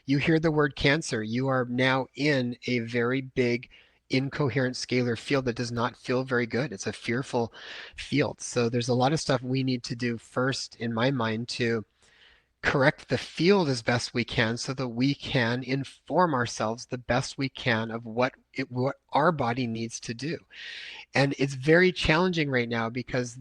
You hear the word cancer, you are now in a very big incoherent scalar field that does not feel very good. It's a fearful field. So there's a lot of stuff we need to do first, in my mind, to correct the field as best we can so that we can inform ourselves the best we can of what our body needs to do. And it's very challenging right now because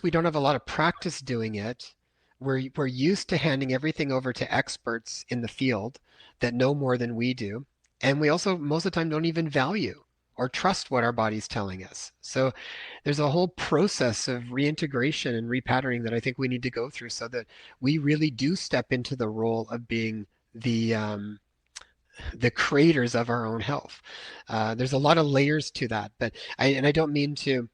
we don't have a lot of practice doing it. We're used to handing everything over to experts in the field that know more than we do. And we also, most of the time, don't even value or trust what our body's telling us. So there's a whole process of reintegration and repatterning that I think we need to go through so that we really do step into the role of being the creators of our own health. There's a lot of layers to that, but I don't mean to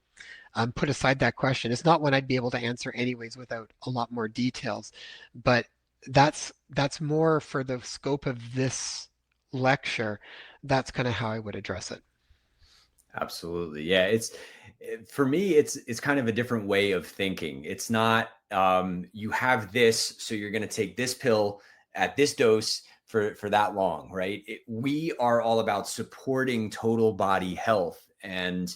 put aside that question. It's not one I'd be able to answer anyways without a lot more details, but that's more for the scope of this lecture. That's kind of how I would address it. Absolutely. Yeah, for me it's kind of a different way of thinking. It's not you have this, so you're going to take this pill at this dose for that long, right? We are all about supporting total body health, and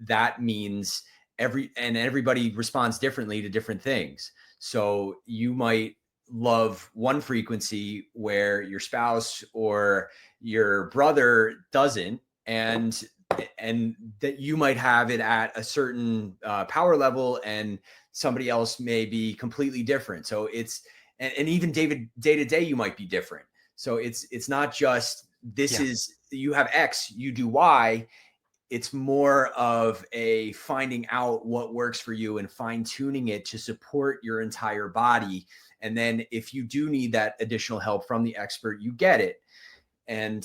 that means everybody responds differently to different things. So you might love one frequency where your spouse or your brother doesn't, and that you might have it at a certain power level, and somebody else may be completely different. So and even day to day you might be different. So it's not just this Yeah. is you have X, you do Y. It's more of a finding out what works for you and fine tuning it to support your entire body. And then if you do need that additional help from the expert, you get it. And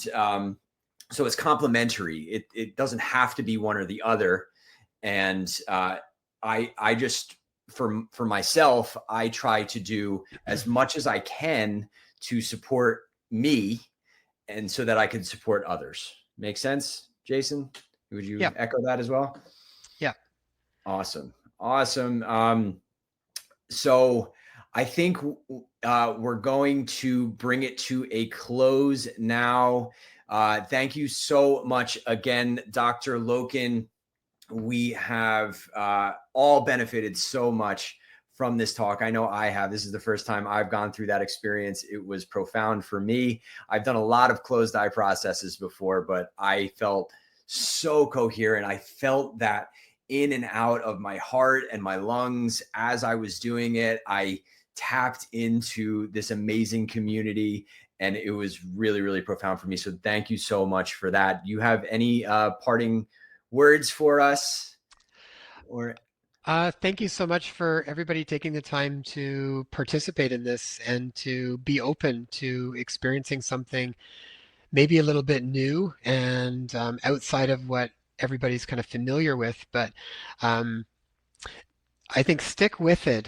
so it's complementary. It doesn't have to be one or the other. And I just for myself, I try to do as much as I can to support me, and so that I can support others. Make sense, Jason? Would you Yeah. echo that as well? Yeah. Awesome. Awesome. So I think we're going to bring it to a close now. Thank you so much again, Dr. Loken. We have all benefited so much from this talk. I know I have. This is the first time I've gone through that experience. It was profound for me. I've done a lot of closed eye processes before, but I felt so coherent. I felt that in and out of my heart and my lungs as I was doing it. I tapped into this amazing community, and it was really, really profound for me. So thank you so much for that. Do you have any parting words for us? Or Thank you so much for everybody taking the time to participate in this and to be open to experiencing something maybe a little bit new and outside of what everybody's kind of familiar with. But um, I think stick with it.